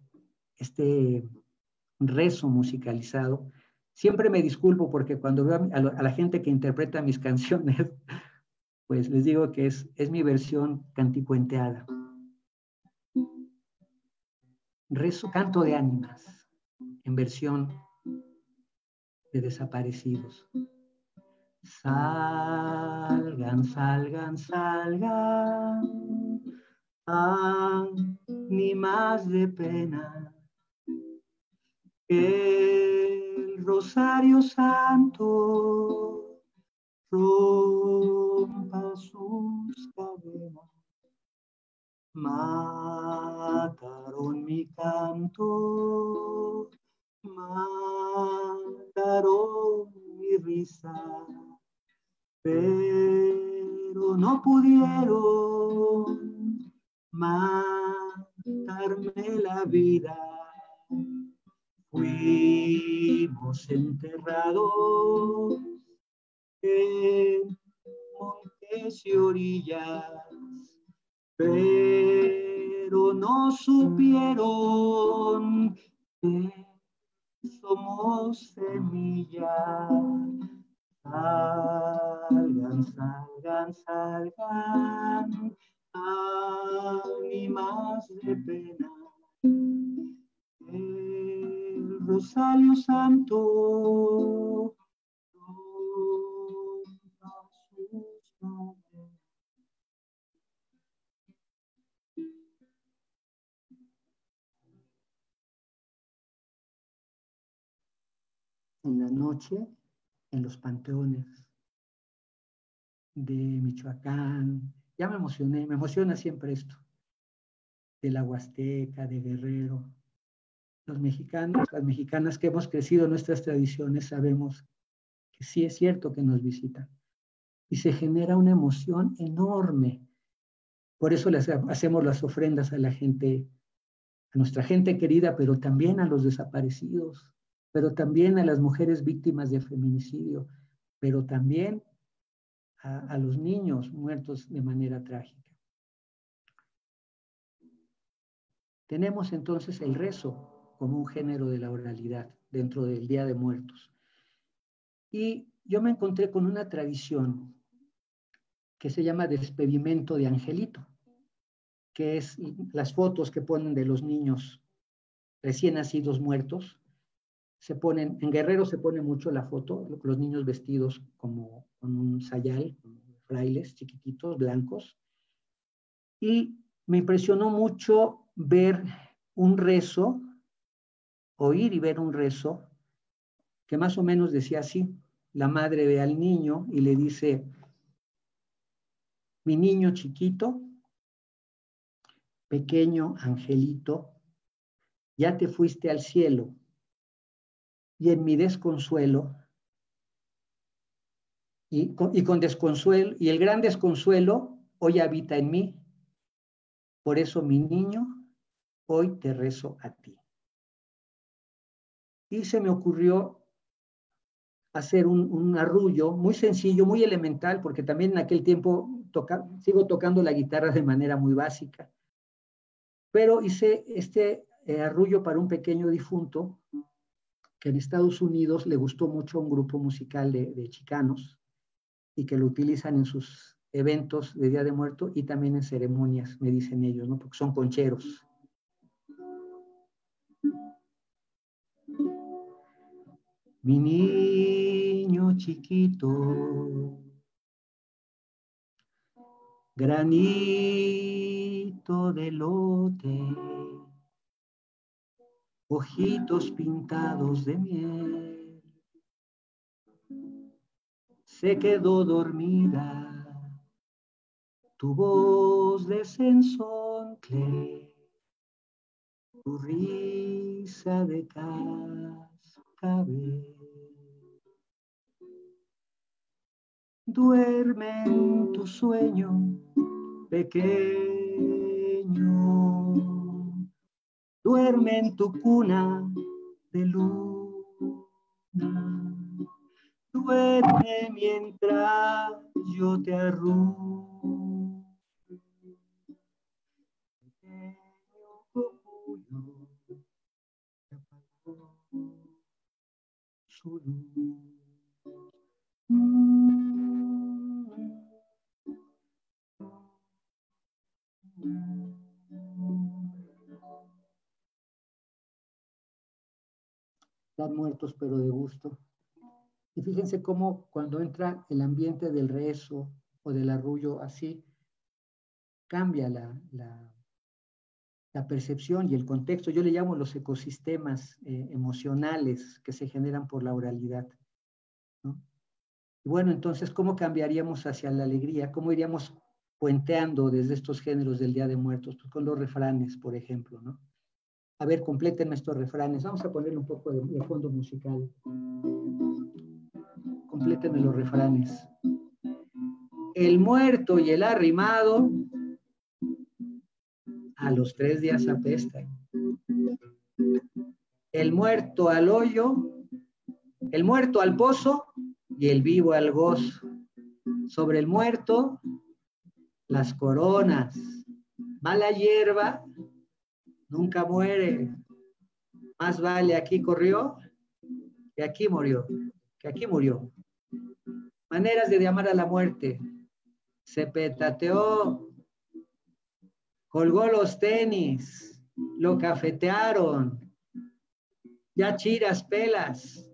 rezo musicalizado. Siempre me disculpo porque cuando veo a la gente que interpreta mis canciones, pues les digo que es mi versión canticuenteada. Rezo, canto de ánimas, en versión de desaparecidos. Salgan, salgan, salgan, ánimas de pena, el rosario santo rompa sus cadenas. Mataron mi canto, mataron mi risa, pero no pudieron matarme la vida. Fuimos enterrados en montes y orillas, pero no supieron que somos semillas. Salgan, salgan, salgan, ánimas de pena. El rosario santo rompa sus cadenas. En la noche, en los panteones de Michoacán, ya me emocioné, me emociona siempre esto, de la Huasteca, de Guerrero. Los mexicanos, las mexicanas que hemos crecido en nuestras tradiciones, sabemos que sí es cierto que nos visitan. Y se genera una emoción enorme. Por eso les hacemos las ofrendas a la gente, a nuestra gente querida, pero también a los desaparecidos, pero también a las mujeres víctimas de feminicidio, pero también a los niños muertos de manera trágica. Tenemos entonces el rezo como un género de la oralidad dentro del Día de Muertos. Y yo me encontré con una tradición que se llama despedimento de Angelito, que es las fotos que ponen de los niños recién nacidos muertos. Se ponen, en Guerrero se pone mucho la foto, los niños vestidos como con un sayal, frailes chiquititos, blancos. Y me impresionó mucho ver un rezo, oír y ver un rezo, que más o menos decía así: la madre ve al niño y le dice: mi niño chiquito, pequeño angelito, ya te fuiste al cielo, y en mi desconsuelo, y con desconsuelo, y el gran desconsuelo hoy habita en mí. Por eso, mi niño, hoy te rezo a ti. Y se me ocurrió hacer un arrullo muy sencillo, muy elemental, porque también en aquel tiempo sigo tocando la guitarra de manera muy básica. Pero hice este arrullo para un pequeño difunto que en Estados Unidos le gustó mucho a un grupo musical de chicanos y que lo utilizan en sus eventos de Día de Muerto y también en ceremonias, me dicen ellos, ¿no? Porque son concheros. Mi niño chiquito, granito de lote, ojitos pintados de miel, se quedó dormida tu voz de sensontle, tu risa de cascabel. Duerme en tu sueño pequeño, duerme en tu cuna de luna, duerme mientras yo te arrullo. Pequeño orgullo que apagó su luz. Están muertos pero de gusto. Y fíjense cómo cuando entra el ambiente del rezo o del arrullo así, cambia la percepción y el contexto. Yo le llamo los ecosistemas emocionales que se generan por la oralidad, ¿no? Y bueno, entonces, ¿cómo cambiaríamos hacia la alegría? ¿Cómo iríamos puenteando desde estos géneros del Día de Muertos? Pues con los refranes, por ejemplo, ¿no? A ver, complétenme estos refranes. Vamos a ponerle un poco de fondo musical. Complétenme los refranes. El muerto y el arrimado a los 3 días apestan. El muerto al hoyo, el muerto al pozo y el vivo al gozo. Sobre el muerto, las coronas. Mala hierba nunca muere. Más vale aquí corrió que aquí murió. Que aquí murió. Maneras de llamar a la muerte. Se petateó, colgó los tenis, lo cafetearon, ya chiras pelas,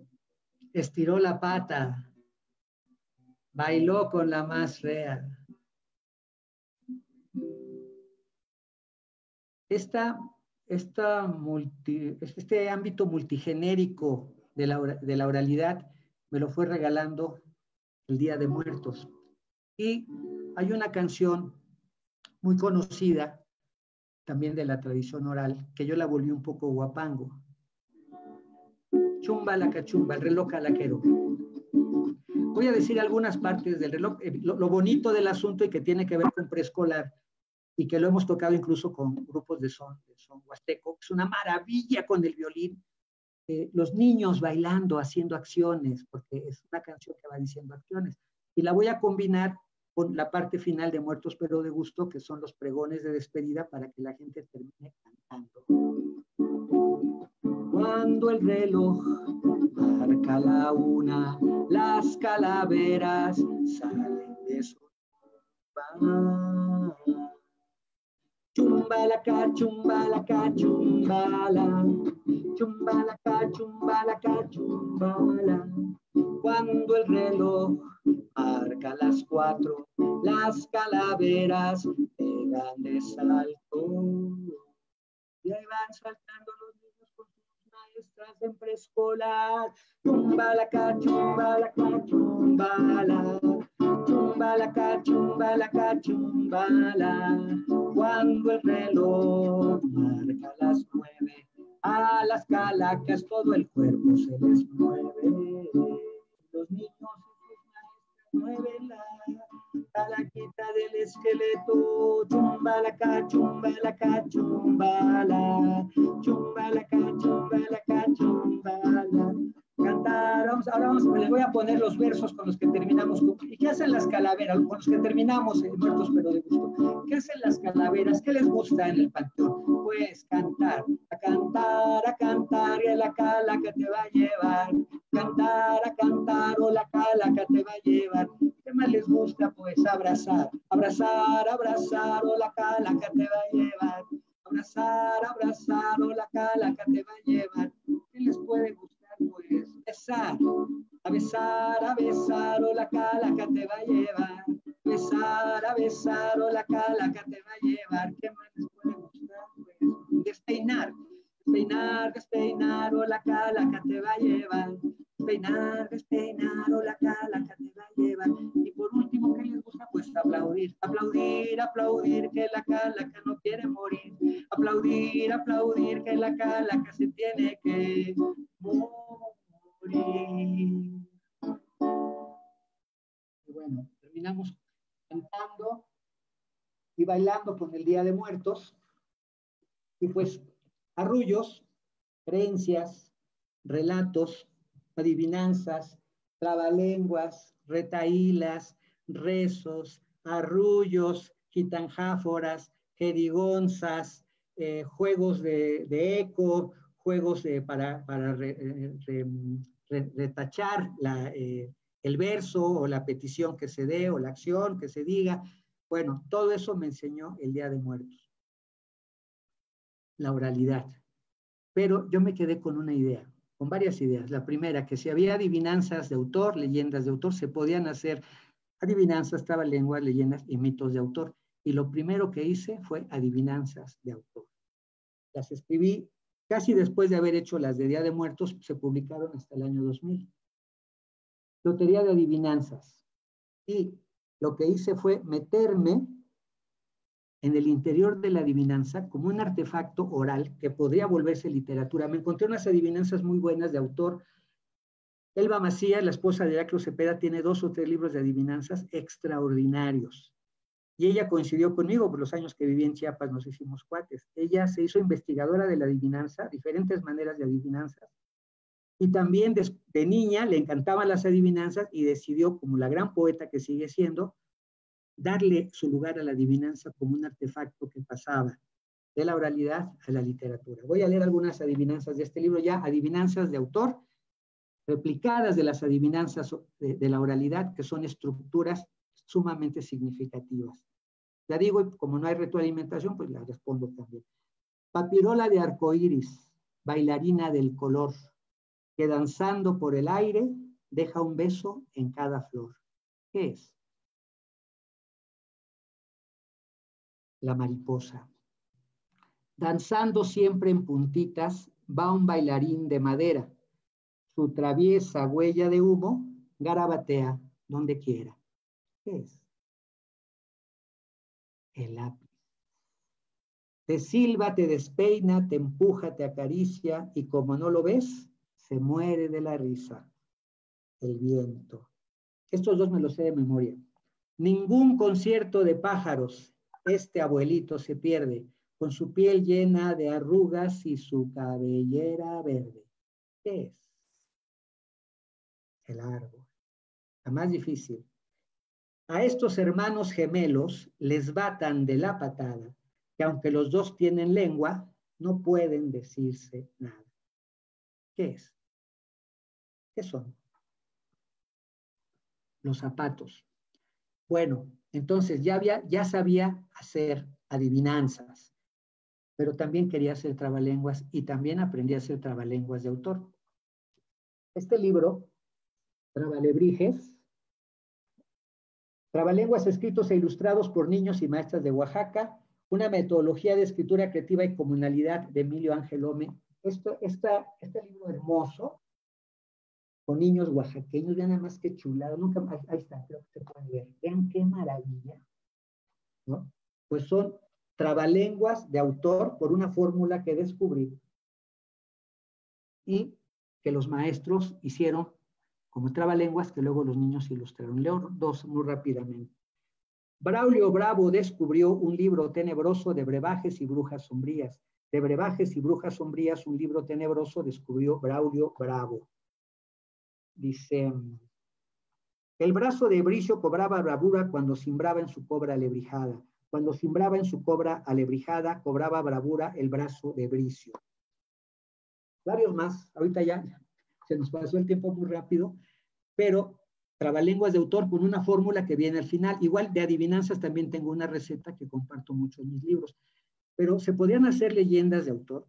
estiró la pata, bailó con la más fea. Este ámbito multigenérico de la oralidad me lo fue regalando el Día de Muertos. Y hay una canción muy conocida también de la tradición oral, que yo la volví un poco guapango. Chumba la cachumba, el reloj calaquero. Voy a decir algunas partes del reloj, lo bonito del asunto y que tiene que ver con preescolar, y que lo hemos tocado incluso con grupos de son huasteco. Es una maravilla con el violín. Los niños bailando, haciendo acciones, porque es una canción que va diciendo acciones. Y la voy a combinar con la parte final de Muertos pero de Gusto, que son los pregones de despedida para que la gente termine cantando. Cuando el reloj marca la 1, las calaveras salen de su tumba. Chumbalaca, chumbalaca, chumbala, chumbalaca, chumbalaca, chumbala. Cuando el reloj marca las 4, las calaveras pegan de salto. Y ahí van saltando los niños con sus maestras en preescolar. Chumbalaca, chumbalaca, chumbala, chumbalaca, chumbalaca, chumbala. Cuando el reloj marca las 9, a las calacas todo el cuerpo se les mueve. Los niños y sus maestras mueven la calaquita del esqueleto. Chumbalaca, chumbalaca, chumbala, chumbalaca, chumbalaca, chumbala. Cantaron les voy a poner los versos con los que terminamos. ¿Y qué hacen las calaveras? Con los que terminamos muertos pero de gusto. ¿Qué hacen las calaveras? ¿Qué les gusta en el panteón? Pues cantar, a cantar, y la calaca te va a llevar. A cantar, o la calaca te va a llevar. ¿Qué más les gusta? Pues abrazar, o la calaca te va a llevar. Abrazar, o la calaca te va a llevar. ¿Qué les puede gustar? Pues besar, o la calaca te va a llevar. Besar, o la calaca te va a llevar. ¿Qué más les puede gustar? Pues despeinar, o la calaca te va a llevar. Despeinar, o la calaca te va a llevar. Y por último, ¿qué les gusta? Pues aplaudir, que la calaca no quiere morir. Aplaudir, que la calaca se tiene que morir. Y bueno, terminamos cantando y bailando con el Día de Muertos. Y pues, arrullos, creencias, relatos, adivinanzas, trabalenguas, retahílas, rezos, arrullos, gitanjáforas, jerigonzas, juegos de eco, juegos para retachar el verso o la petición que se dé o la acción que se diga. Bueno, todo eso me enseñó el Día de Muertos. La oralidad. Pero yo me quedé con una idea, con varias ideas. La primera, que si había adivinanzas de autor, leyendas de autor, se podían hacer adivinanzas, trabalenguas, leyendas y mitos de autor. Y lo primero que hice fue adivinanzas de autor. Las escribí casi después de haber hecho las de Día de Muertos, se publicaron hasta el año 2000. Lotería de adivinanzas. Y lo que hice fue meterme en el interior de la adivinanza como un artefacto oral que podría volverse literatura. Me encontré unas adivinanzas muy buenas de autor. Elba Macías, la esposa de Heraclio Cepeda, tiene 2 o 3 libros de adivinanzas extraordinarios. Y ella coincidió conmigo por los años que viví en Chiapas, nos hicimos cuates. Ella se hizo investigadora de la adivinanza, diferentes maneras de adivinanzas. Y también de niña le encantaban las adivinanzas y decidió, como la gran poeta que sigue siendo, darle su lugar a la adivinanza como un artefacto que pasaba de la oralidad a la literatura. Voy a leer algunas adivinanzas de este libro ya, adivinanzas de autor, replicadas de las adivinanzas de la oralidad, que son estructuras sumamente significativas. La digo y como no hay retroalimentación, pues la respondo también. Papirola de arcoíris, bailarina del color, que danzando por el aire deja un beso en cada flor. ¿Qué es? La mariposa. Danzando siempre en puntitas, va un bailarín de madera. Su traviesa huella de humo garabatea donde quiera. ¿Qué es? El lápiz. Te silba, te despeina, te empuja, te acaricia y como no lo ves, se muere de la risa. El viento. Estos 2 me los sé de memoria. Ningún concierto de pájaros, este abuelito se pierde, con su piel llena de arrugas y su cabellera verde. ¿Qué es? El árbol. La más difícil. A estos hermanos gemelos les batan de la patada, que aunque los 2 tienen lengua, no pueden decirse nada. ¿Qué es? ¿Qué son? Los zapatos. Bueno, entonces ya sabía hacer adivinanzas, pero también quería hacer trabalenguas y también aprendí a hacer trabalenguas de autor. Este libro, Trabalebrijes, Trabalenguas escritos e ilustrados por niños y maestras de Oaxaca, una metodología de escritura creativa y comunalidad de Emilio Ángel Ome. Este libro hermoso, con niños oaxaqueños, vean nada más qué chulado, nunca más, ahí está, creo que se puede ver, vean qué maravilla, ¿no? Pues son trabalenguas de autor por una fórmula que descubrí y que los maestros hicieron como trabalenguas que luego los niños ilustraron. Leo 2 muy rápidamente. Braulio Bravo descubrió un libro tenebroso de brebajes y brujas sombrías. De brebajes y brujas sombrías, un libro tenebroso descubrió Braulio Bravo. Dice, el brazo de Bricio cobraba bravura cuando cimbraba en su cobra alebrijada. Cuando cimbraba en su cobra alebrijada, cobraba bravura el brazo de Bricio. Varios más, ahorita ya se nos pasó el tiempo muy rápido, pero trabalenguas de autor con una fórmula que viene al final. Igual de adivinanzas también tengo una receta que comparto mucho en mis libros, pero se podían hacer leyendas de autor.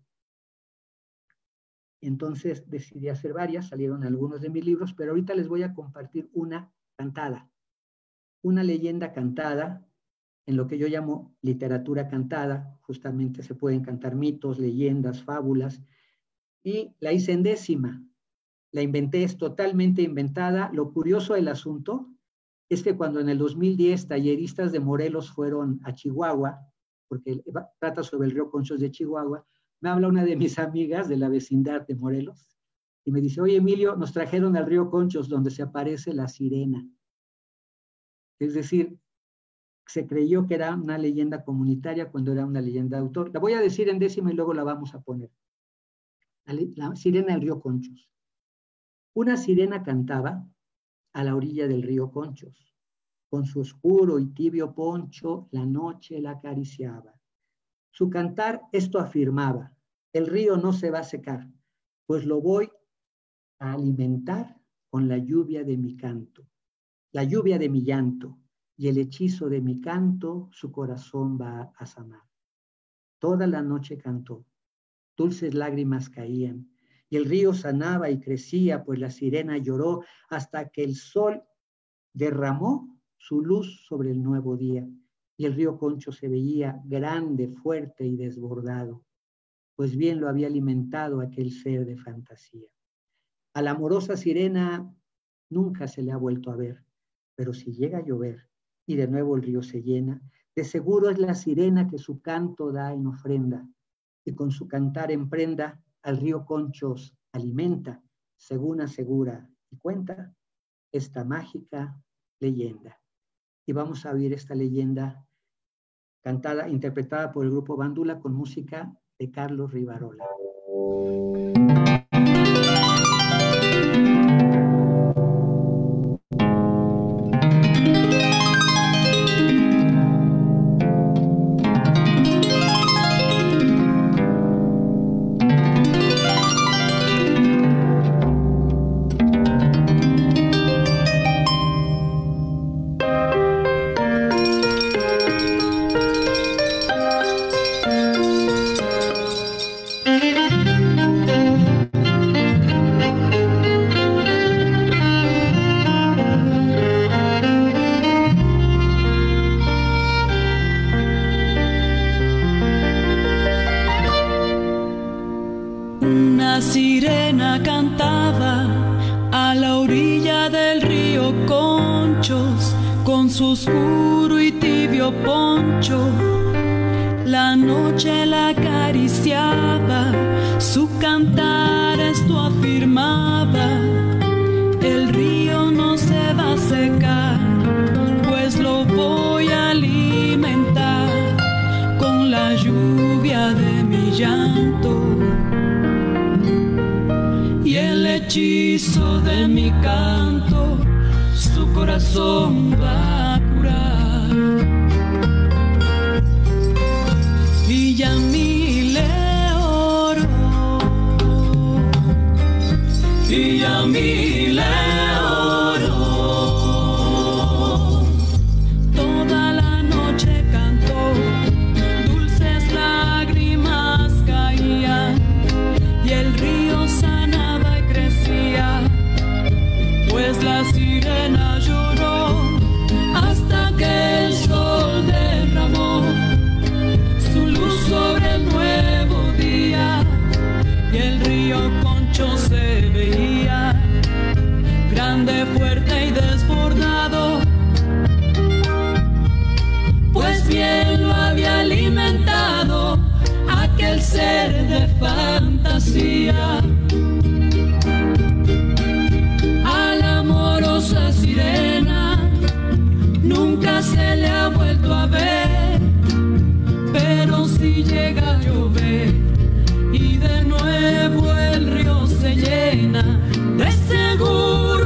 Entonces decidí hacer varias, salieron algunos de mis libros, pero ahorita les voy a compartir una cantada, una leyenda cantada, en lo que yo llamo literatura cantada. Justamente se pueden cantar mitos, leyendas, fábulas, y la hice en décima. La inventé, es totalmente inventada. Lo curioso del asunto es que cuando en el 2010 talleristas de Morelos fueron a Chihuahua, porque trata sobre el río Conchos de Chihuahua, me habla una de mis amigas de la vecindad de Morelos y me dice, oye Emilio, nos trajeron al río Conchos donde se aparece la sirena. Es decir, se creyó que era una leyenda comunitaria cuando era una leyenda de autor. La voy a decir en décima y luego la vamos a poner. La sirena del río Conchos. Una sirena cantaba a la orilla del río Conchos. Con su oscuro y tibio poncho, la noche la acariciaba. Su cantar esto afirmaba: el río no se va a secar, pues lo voy a alimentar con la lluvia de mi canto, la lluvia de mi llanto, y el hechizo de mi canto su corazón va a sanar. Toda la noche cantó, dulces lágrimas caían, y el río sanaba y crecía, pues la sirena lloró hasta que el sol derramó su luz sobre el nuevo día, y el río Concho se veía grande, fuerte y desbordado, pues bien lo había alimentado aquel ser de fantasía. A la amorosa sirena nunca se le ha vuelto a ver, pero si llega a llover y de nuevo el río se llena, de seguro es la sirena que su canto da en ofrenda, y con su cantar en prenda al río Conchos alimenta, según asegura y cuenta esta mágica leyenda. Y vamos a oír esta leyenda cantada, interpretada por el grupo Bandula con música de Carlos Rivarola. De seguro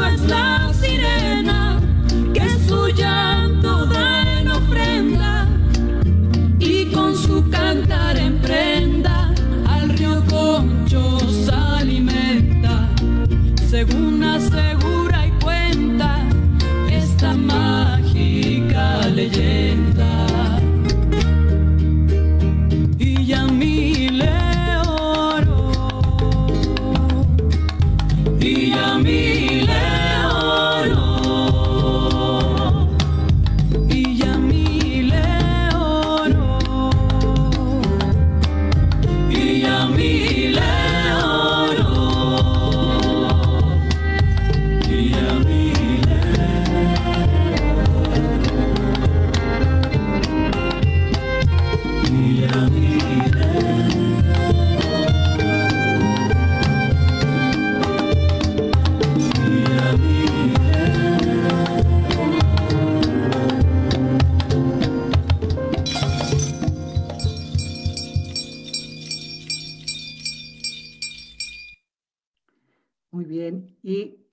Y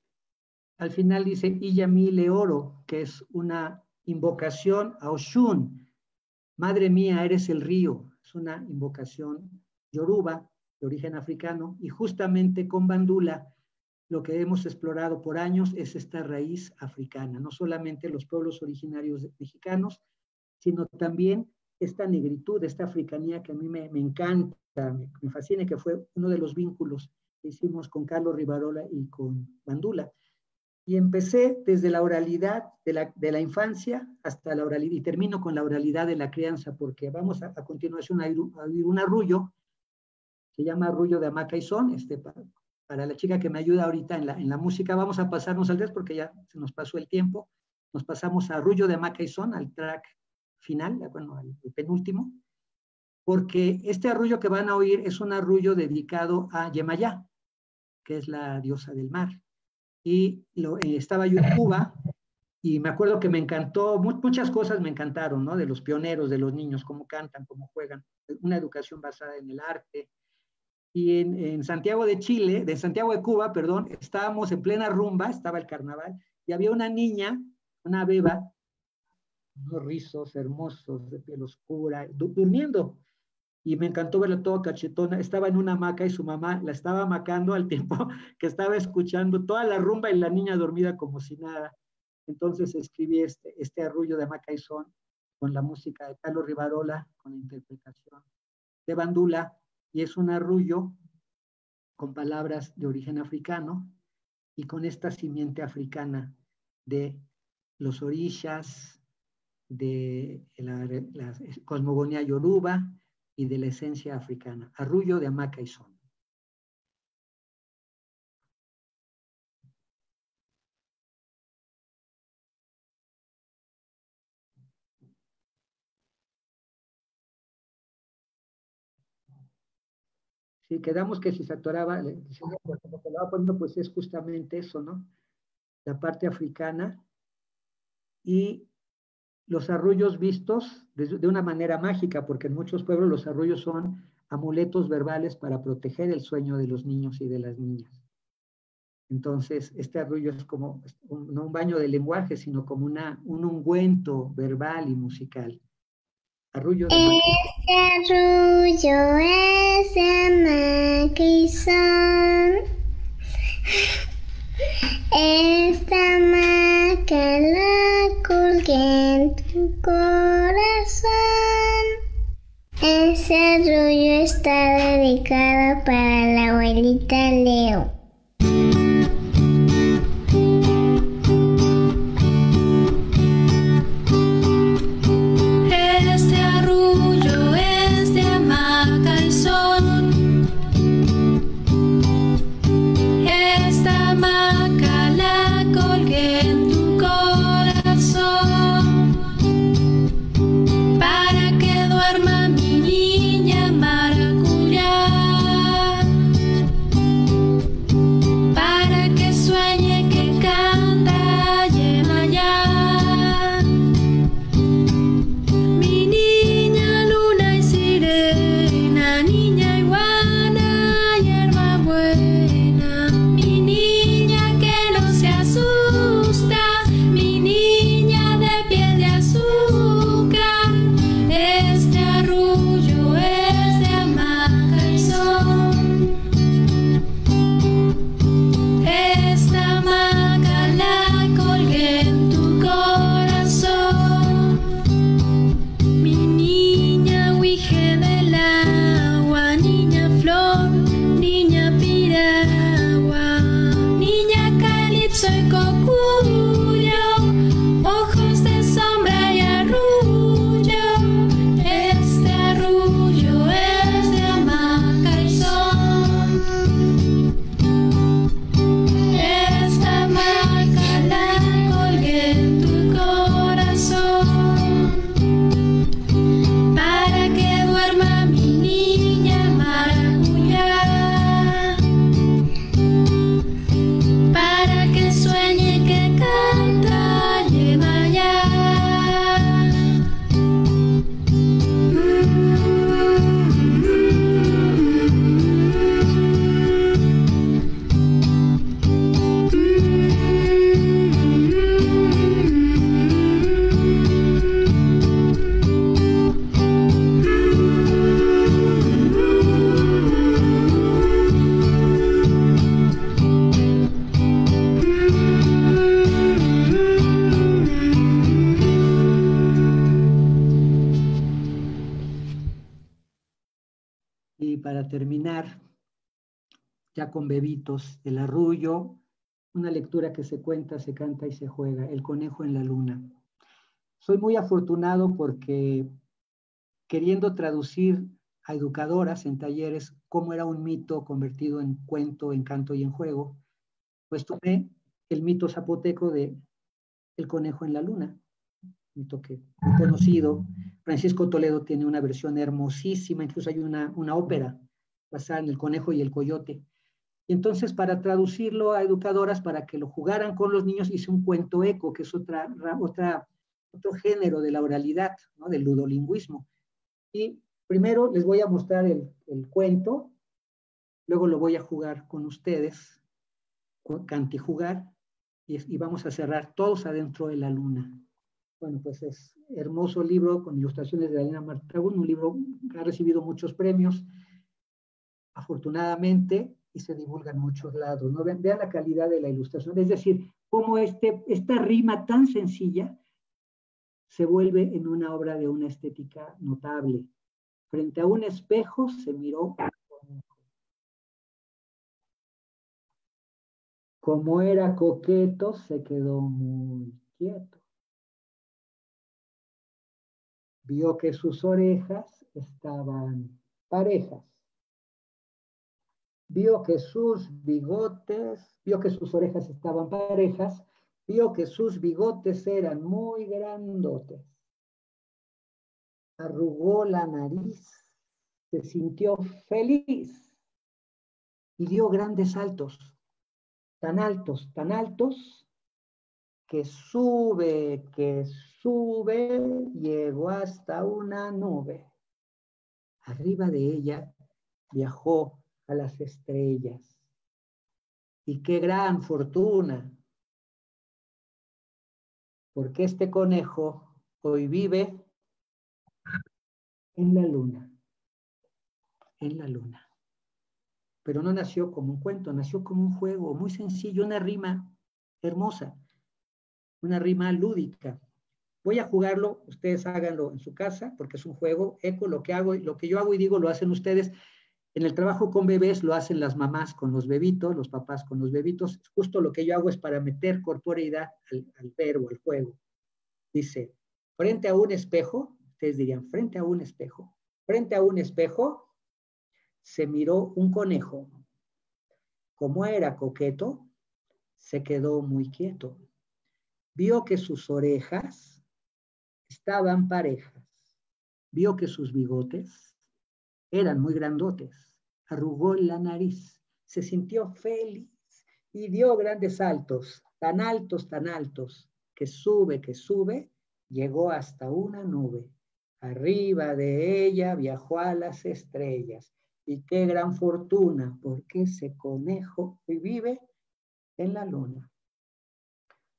al final dice Iyami Leoro, que es una invocación a Oshun. Madre mía, eres el río. Es una invocación yoruba de origen africano, y justamente con Bandula lo que hemos explorado por años es esta raíz africana, no solamente los pueblos originarios mexicanos, sino también esta negritud, esta africanía que a mí me encanta, me fascina, que fue uno de los vínculos que hicimos con Carlos Rivarola y con Bandula. Y empecé desde la oralidad de la infancia hasta la oralidad, y termino con la oralidad de la crianza, porque vamos a continuación a oír un arrullo, se llama Arrullo de Hamaca y Son, para la chica que me ayuda ahorita en la música. Vamos a pasarnos al 3 porque ya se nos pasó el tiempo. Nos pasamos a Arrullo de Hamaca y Son, al track final, bueno, al penúltimo, porque este arrullo que van a oír es un arrullo dedicado a Yemayá, que es la diosa del mar. Y estaba yo en Cuba, y me acuerdo que me encantó, muchas cosas me encantaron, ¿no? De los pioneros, de los niños, cómo cantan, cómo juegan, una educación basada en el arte. Y en Santiago de Chile, de Santiago de Cuba, perdón, estábamos en plena rumba, estaba el carnaval, y había una niña, una beba, unos rizos hermosos, de piel oscura, durmiendo. Y me encantó verla toda cachetona. Estaba en una hamaca y su mamá la estaba hamacando al tiempo que estaba escuchando toda la rumba y la niña dormida como si nada. Entonces escribí este arrullo de Hamaca y Son con la música de Carlos Rivarola, con la interpretación de Bandula, y es un arrullo con palabras de origen africano y con esta simiente africana de los orishas, de la cosmogonía yoruba y de la esencia africana. Arrullo de Hamaca y Son. Sí, quedamos que si se atoraba, lo que le va poniendo, pues es justamente eso, ¿no? La parte africana y los arrullos vistos de una manera mágica, porque en muchos pueblos los arrullos son amuletos verbales para proteger el sueño de los niños y de las niñas. Entonces, este arrullo es como, no un baño de lenguaje, sino como un ungüento verbal y musical. Arrullo de Este arrullo es de Hamaca y Son. Esta hamaca la colgué en tu corazón. Ese arrullo está dedicado para la abuelita Leo. Este arrullo es de Hamaca y Son. Esta hamaca la colgué en tu corazón para que duerma mi niña maracuyá. Y para terminar, ya con bebitos, El Arrullo, una lectura que se cuenta, se canta y se juega, El conejo en la luna. Soy muy afortunado porque queriendo traducir a educadoras en talleres cómo era un mito convertido en cuento, en canto y en juego, pues tomé el mito zapoteco de El conejo en la luna, mito que muy conocido. Francisco Toledo tiene una versión hermosísima, incluso hay una ópera basada en El conejo y el coyote. Y entonces, para traducirlo a educadoras, para que lo jugaran con los niños, hice un cuento eco, que es otro género de la oralidad, ¿no? Del ludolingüismo. Y primero les voy a mostrar el cuento, luego lo voy a jugar con ustedes, cantijugar, y vamos a cerrar todos adentro de la luna. Bueno, pues es hermoso libro con ilustraciones de Elena Martagún, un libro que ha recibido muchos premios, afortunadamente, y se divulga en muchos lados, ¿no? Vean la calidad de la ilustración, es decir, cómo esta rima tan sencilla se vuelve en una obra de una estética notable. Frente a un espejo se miró. Como era coqueto, se quedó muy quieto. Vio que sus orejas estaban parejas. Vio que sus orejas estaban parejas. Vio que sus bigotes eran muy grandotes. Arrugó la nariz, se sintió feliz y dio grandes saltos, tan altos, que sube, llegó hasta una nube. Arriba de ella viajó a las estrellas. Y qué gran fortuna, porque este conejo hoy vive en la luna, Pero no nació como un cuento, nació como un juego muy sencillo, una rima hermosa, una rima lúdica. Voy a jugarlo, ustedes háganlo en su casa, porque es un juego eco, lo que yo hago y digo lo hacen ustedes. En el trabajo con bebés lo hacen las mamás con los bebitos, los papás con los bebitos. Justo lo que yo hago es para meter corporeidad al verbo, al juego. Dice, frente a un espejo, ustedes dirían, frente a un espejo se miró un conejo. Como era coqueto, se quedó muy quieto. Vio que sus orejas estaban parejas. Vio que sus bigotes eran muy grandotes. Arrugó la nariz. Se sintió feliz y dio grandes saltos, tan altos, que sube, llegó hasta una nube. Arriba de ella viajó a las estrellas. Y qué gran fortuna, porque ese conejo hoy vive en la luna.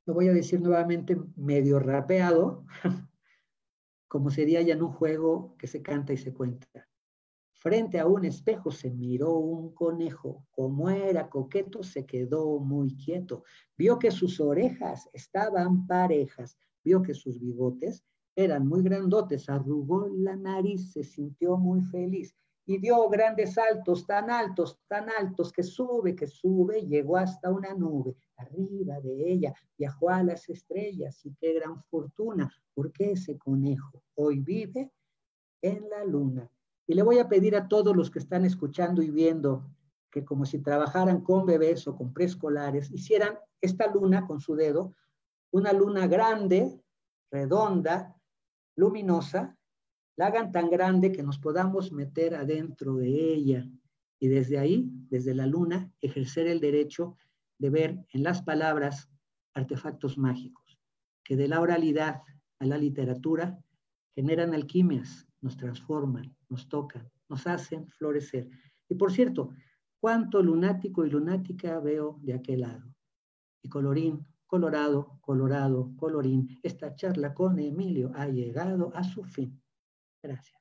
Lo voy a decir nuevamente medio rapeado, como sería ya en un juego que se canta y se cuenta. Frente a un espejo se miró un conejo. Como era coqueto, se quedó muy quieto. Vio que sus orejas estaban parejas. Vio que sus bigotes eran muy grandotes. Arrugó la nariz, se sintió muy feliz. Y dio grandes saltos, tan altos, que sube, llegó hasta una nube. Arriba de ella viajó a las estrellas. Y qué gran fortuna, porque ese conejo hoy vive en la luna. Y le voy a pedir a todos los que están escuchando y viendo que, como si trabajaran con bebés o con preescolares, hicieran esta luna con su dedo, una luna grande, redonda, luminosa, la hagan tan grande que nos podamos meter adentro de ella y desde ahí, desde la luna, ejercer el derecho de ver en las palabras artefactos mágicos, que de la oralidad a la literatura generan alquimias, nos transforman, nos tocan, nos hacen florecer. Y por cierto, cuánto lunático y lunática veo de aquel lado. Y colorín, colorado, colorín, esta charla con Emilio ha llegado a su fin. Gracias.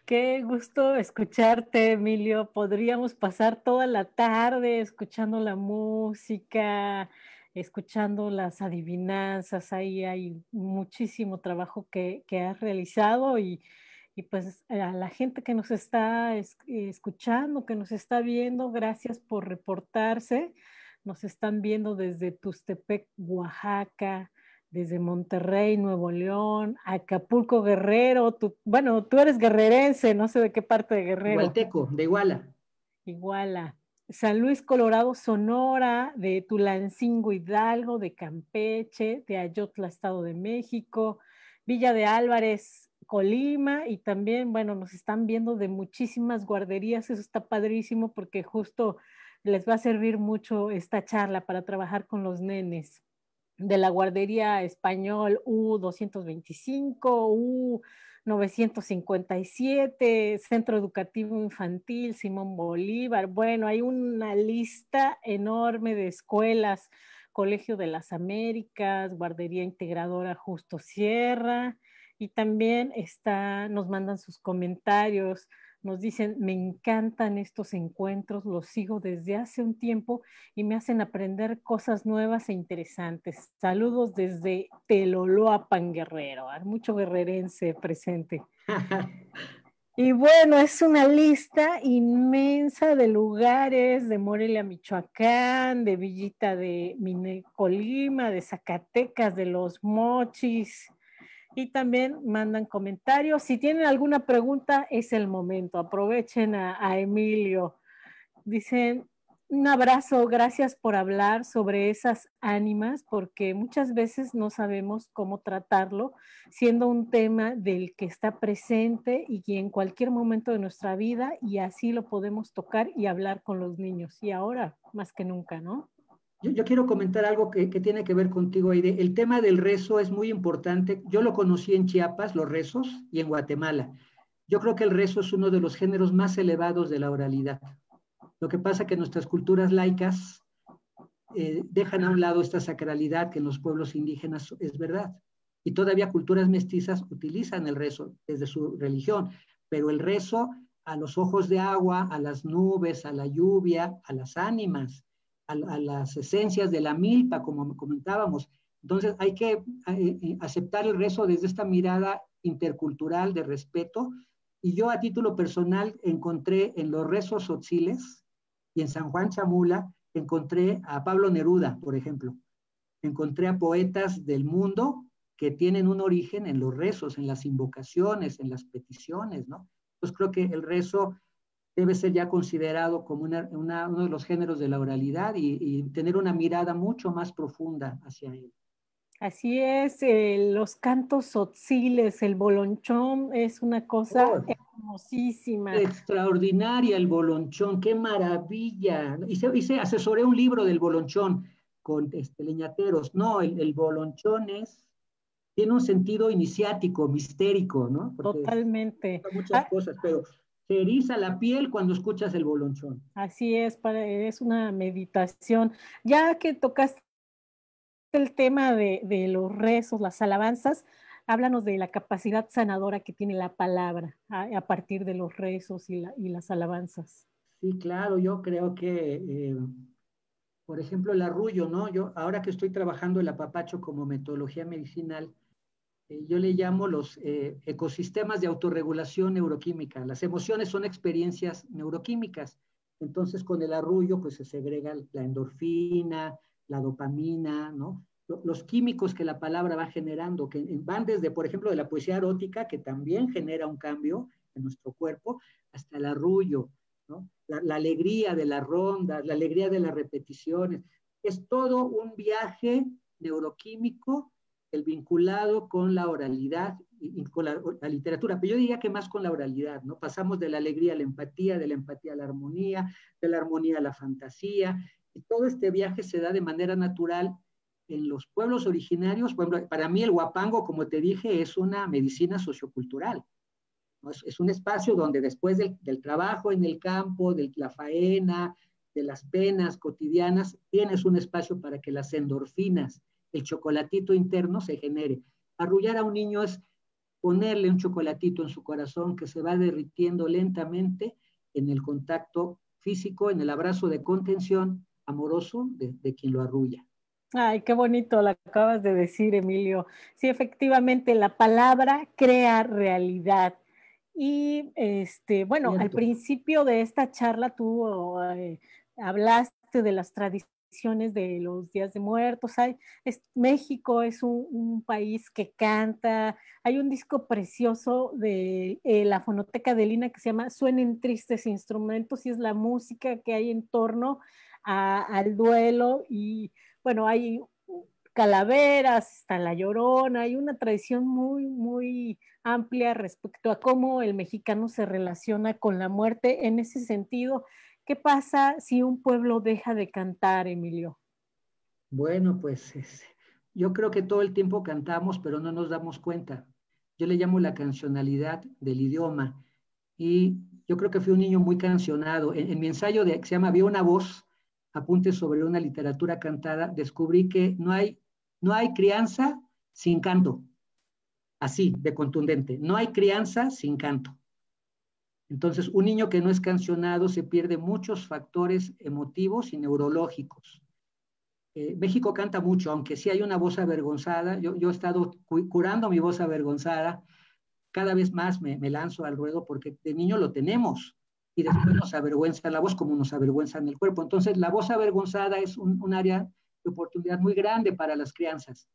Qué gusto escucharte, Emilio. Podríamos pasar toda la tarde escuchando la música, escuchando las adivinanzas. Ahí hay muchísimo trabajo que has realizado y Y pues a la gente que nos está escuchando, que nos está viendo, gracias por reportarse. Nos están viendo desde Tustepec, Oaxaca, desde Monterrey, Nuevo León, Acapulco, Guerrero. Bueno, tú eres guerrerense, no sé de qué parte de Guerrero. Igualteco, de Iguala. Iguala. San Luis, Colorado, Sonora, de Tulancingo, Hidalgo, de Campeche, de Ayotla, Estado de México, Villa de Álvarez, Colima, y también, bueno, nos están viendo de muchísimas guarderías. Eso está padrísimo porque justo les va a servir mucho esta charla para trabajar con los nenes de la guardería español U225, U957, Centro Educativo Infantil Simón Bolívar. Bueno, hay una lista enorme de escuelas, Colegio de las Américas, Guardería Integradora Justo Sierra, y también nos mandan sus comentarios. Nos dicen, me encantan estos encuentros, los sigo desde hace un tiempo y me hacen aprender cosas nuevas e interesantes. Saludos desde Teloloapan, Guerrero. Hay mucho guerrerense presente. Y bueno, es una lista inmensa de lugares, de Morelia, Michoacán, de Villita de Colima, de Zacatecas, de Los Mochis. Y también mandan comentarios. Si tienen alguna pregunta, es el momento. Aprovechen a Emilio. Dicen, un abrazo, gracias por hablar sobre esas ánimas, porque muchas veces no sabemos cómo tratarlo, siendo un tema del que está presente y que en cualquier momento de nuestra vida, y así lo podemos tocar y hablar con los niños. Y ahora, más que nunca, ¿no? Yo quiero comentar algo que tiene que ver contigo, Aide. El tema del rezo es muy importante. Yo lo conocí en Chiapas, los rezos, y en Guatemala. Yo creo que el rezo es uno de los géneros más elevados de la oralidad. Lo que pasa es que nuestras culturas laicas dejan a un lado esta sacralidad que en los pueblos indígenas es verdad. Y todavía culturas mestizas utilizan el rezo desde su religión, pero el rezo a los ojos de agua, a las nubes, a la lluvia, a las ánimas, a las esencias de la milpa, como comentábamos. Entonces hay que aceptar el rezo desde esta mirada intercultural de respeto. Y yo a título personal encontré en los rezos tzotziles y en San Juan Chamula, encontré a Pablo Neruda, por ejemplo. Encontré a poetas del mundo que tienen un origen en los rezos, en las invocaciones, en las peticiones, ¿no? Entonces creo que el rezo debe ser ya considerado como uno de los géneros de la oralidad y tener una mirada mucho más profunda hacia él. Así es, los cantos tzotziles, el bolonchón es una cosa hermosísima. Extraordinaria el bolonchón, qué maravilla. Hice asesoré un libro del bolonchón con leñateros. No, el bolonchón tiene un sentido iniciático, mistérico, ¿no? Porque totalmente. Muchas cosas, pero se eriza la piel cuando escuchas el bolonchón. Así es una meditación. Ya que tocaste el tema de los rezos, las alabanzas, háblanos de la capacidad sanadora que tiene la palabra a partir de los rezos y las alabanzas. Sí, claro, yo creo que, por ejemplo, el arrullo, ¿no? Yo ahora que estoy trabajando el apapacho como metodología medicinal, yo le llamo los ecosistemas de autorregulación neuroquímica. Las emociones son experiencias neuroquímicas. Entonces, con el arrullo, pues se segrega la endorfina, la dopamina, ¿no? Los químicos que la palabra va generando, que van desde, por ejemplo, de la poesía erótica, que también genera un cambio en nuestro cuerpo, hasta el arrullo, ¿no? La alegría de las rondas, la alegría de las repeticiones. Es todo un viaje neuroquímico, el vinculado con la oralidad y con la literatura, pero yo diría que más con la oralidad, ¿no? Pasamos de la alegría a la empatía, de la empatía a la armonía, de la armonía a la fantasía, y todo este viaje se da de manera natural en los pueblos originarios. Bueno, para mí el huapango, como te dije, es una medicina sociocultural, ¿no? Es un espacio donde después del trabajo en el campo, de la faena, de las penas cotidianas, tienes un espacio para que las endorfinas, el chocolatito interno se genere. Arrullar a un niño es ponerle un chocolatito en su corazón que se va derritiendo lentamente en el contacto físico, en el abrazo de contención amoroso de quien lo arrulla. Ay, qué bonito lo acabas de decir, Emilio. Sí, efectivamente, la palabra crea realidad. Y bueno, al Cierto. principio de esta charla tú hablaste de las tradiciones de los días de muertos. México es un país que canta. Hay un disco precioso de la Fonoteca de Lina que se llama Suenen tristes instrumentos, y es la música que hay en torno al duelo. Y bueno, hay calaveras, está la Llorona. Hay una tradición muy, muy amplia respecto a cómo el mexicano se relaciona con la muerte. En ese sentido, ¿qué pasa si un pueblo deja de cantar, Emilio? Bueno, pues yo creo que todo el tiempo cantamos, pero no nos damos cuenta. Yo le llamo la cancionalidad del idioma. Y yo creo que fui un niño muy cancionado. En mi ensayo que se llama Había una voz, apuntes sobre una literatura cantada, descubrí que no hay crianza sin canto. Así, de contundente. No hay crianza sin canto. Entonces, un niño que no es cancionado se pierde muchos factores emotivos y neurológicos. México canta mucho, aunque sí hay una voz avergonzada. Yo he estado curando mi voz avergonzada. Cada vez más me lanzo al ruedo porque de niño lo tenemos y después nos avergüenza la voz como nos avergüenza en el cuerpo. Entonces, la voz avergonzada es un área de oportunidad muy grande para las crianzas.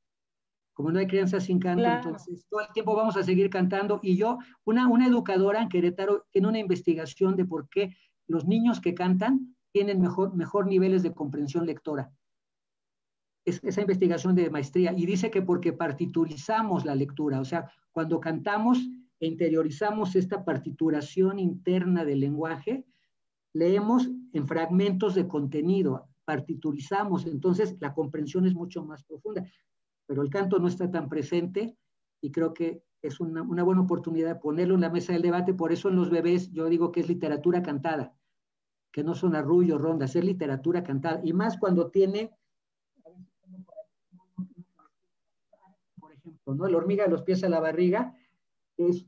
Como no hay crianza sin canto, Claro. entonces todo el tiempo vamos a seguir cantando. Y una educadora en Querétaro tiene una investigación de por qué los niños que cantan tienen mejor niveles de comprensión lectora. Esa investigación de maestría, y dice que porque partiturizamos la lectura, o sea, cuando cantamos e interiorizamos esta partituración interna del lenguaje, leemos en fragmentos de contenido, partiturizamos, entonces la comprensión es mucho más profunda, pero el canto no está tan presente y creo que es una buena oportunidad de ponerlo en la mesa del debate. Por eso en los bebés yo digo que es literatura cantada, que no son arrullos, rondas, es literatura cantada, y más cuando tiene, por ejemplo, ¿no? La hormiga de los pies a la barriga es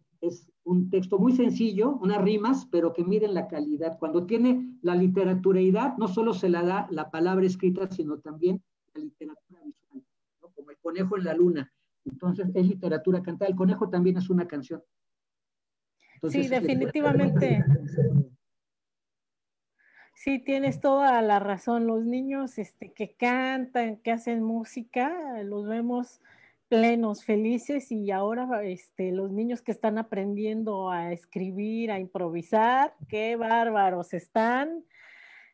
un texto muy sencillo, unas rimas, pero que miren la calidad. Cuando tiene la literaturalidad, no solo se la da la palabra escrita, sino también la literatura visual, ¿no? Como el conejo en la luna. Entonces, es literatura cantada. El conejo también es una canción. Sí, Entonces, definitivamente. Sí, tienes toda la razón. Los niños que cantan, que hacen música, los vemos plenos, felices. Y ahora los niños que están aprendiendo a escribir, a improvisar, qué bárbaros, están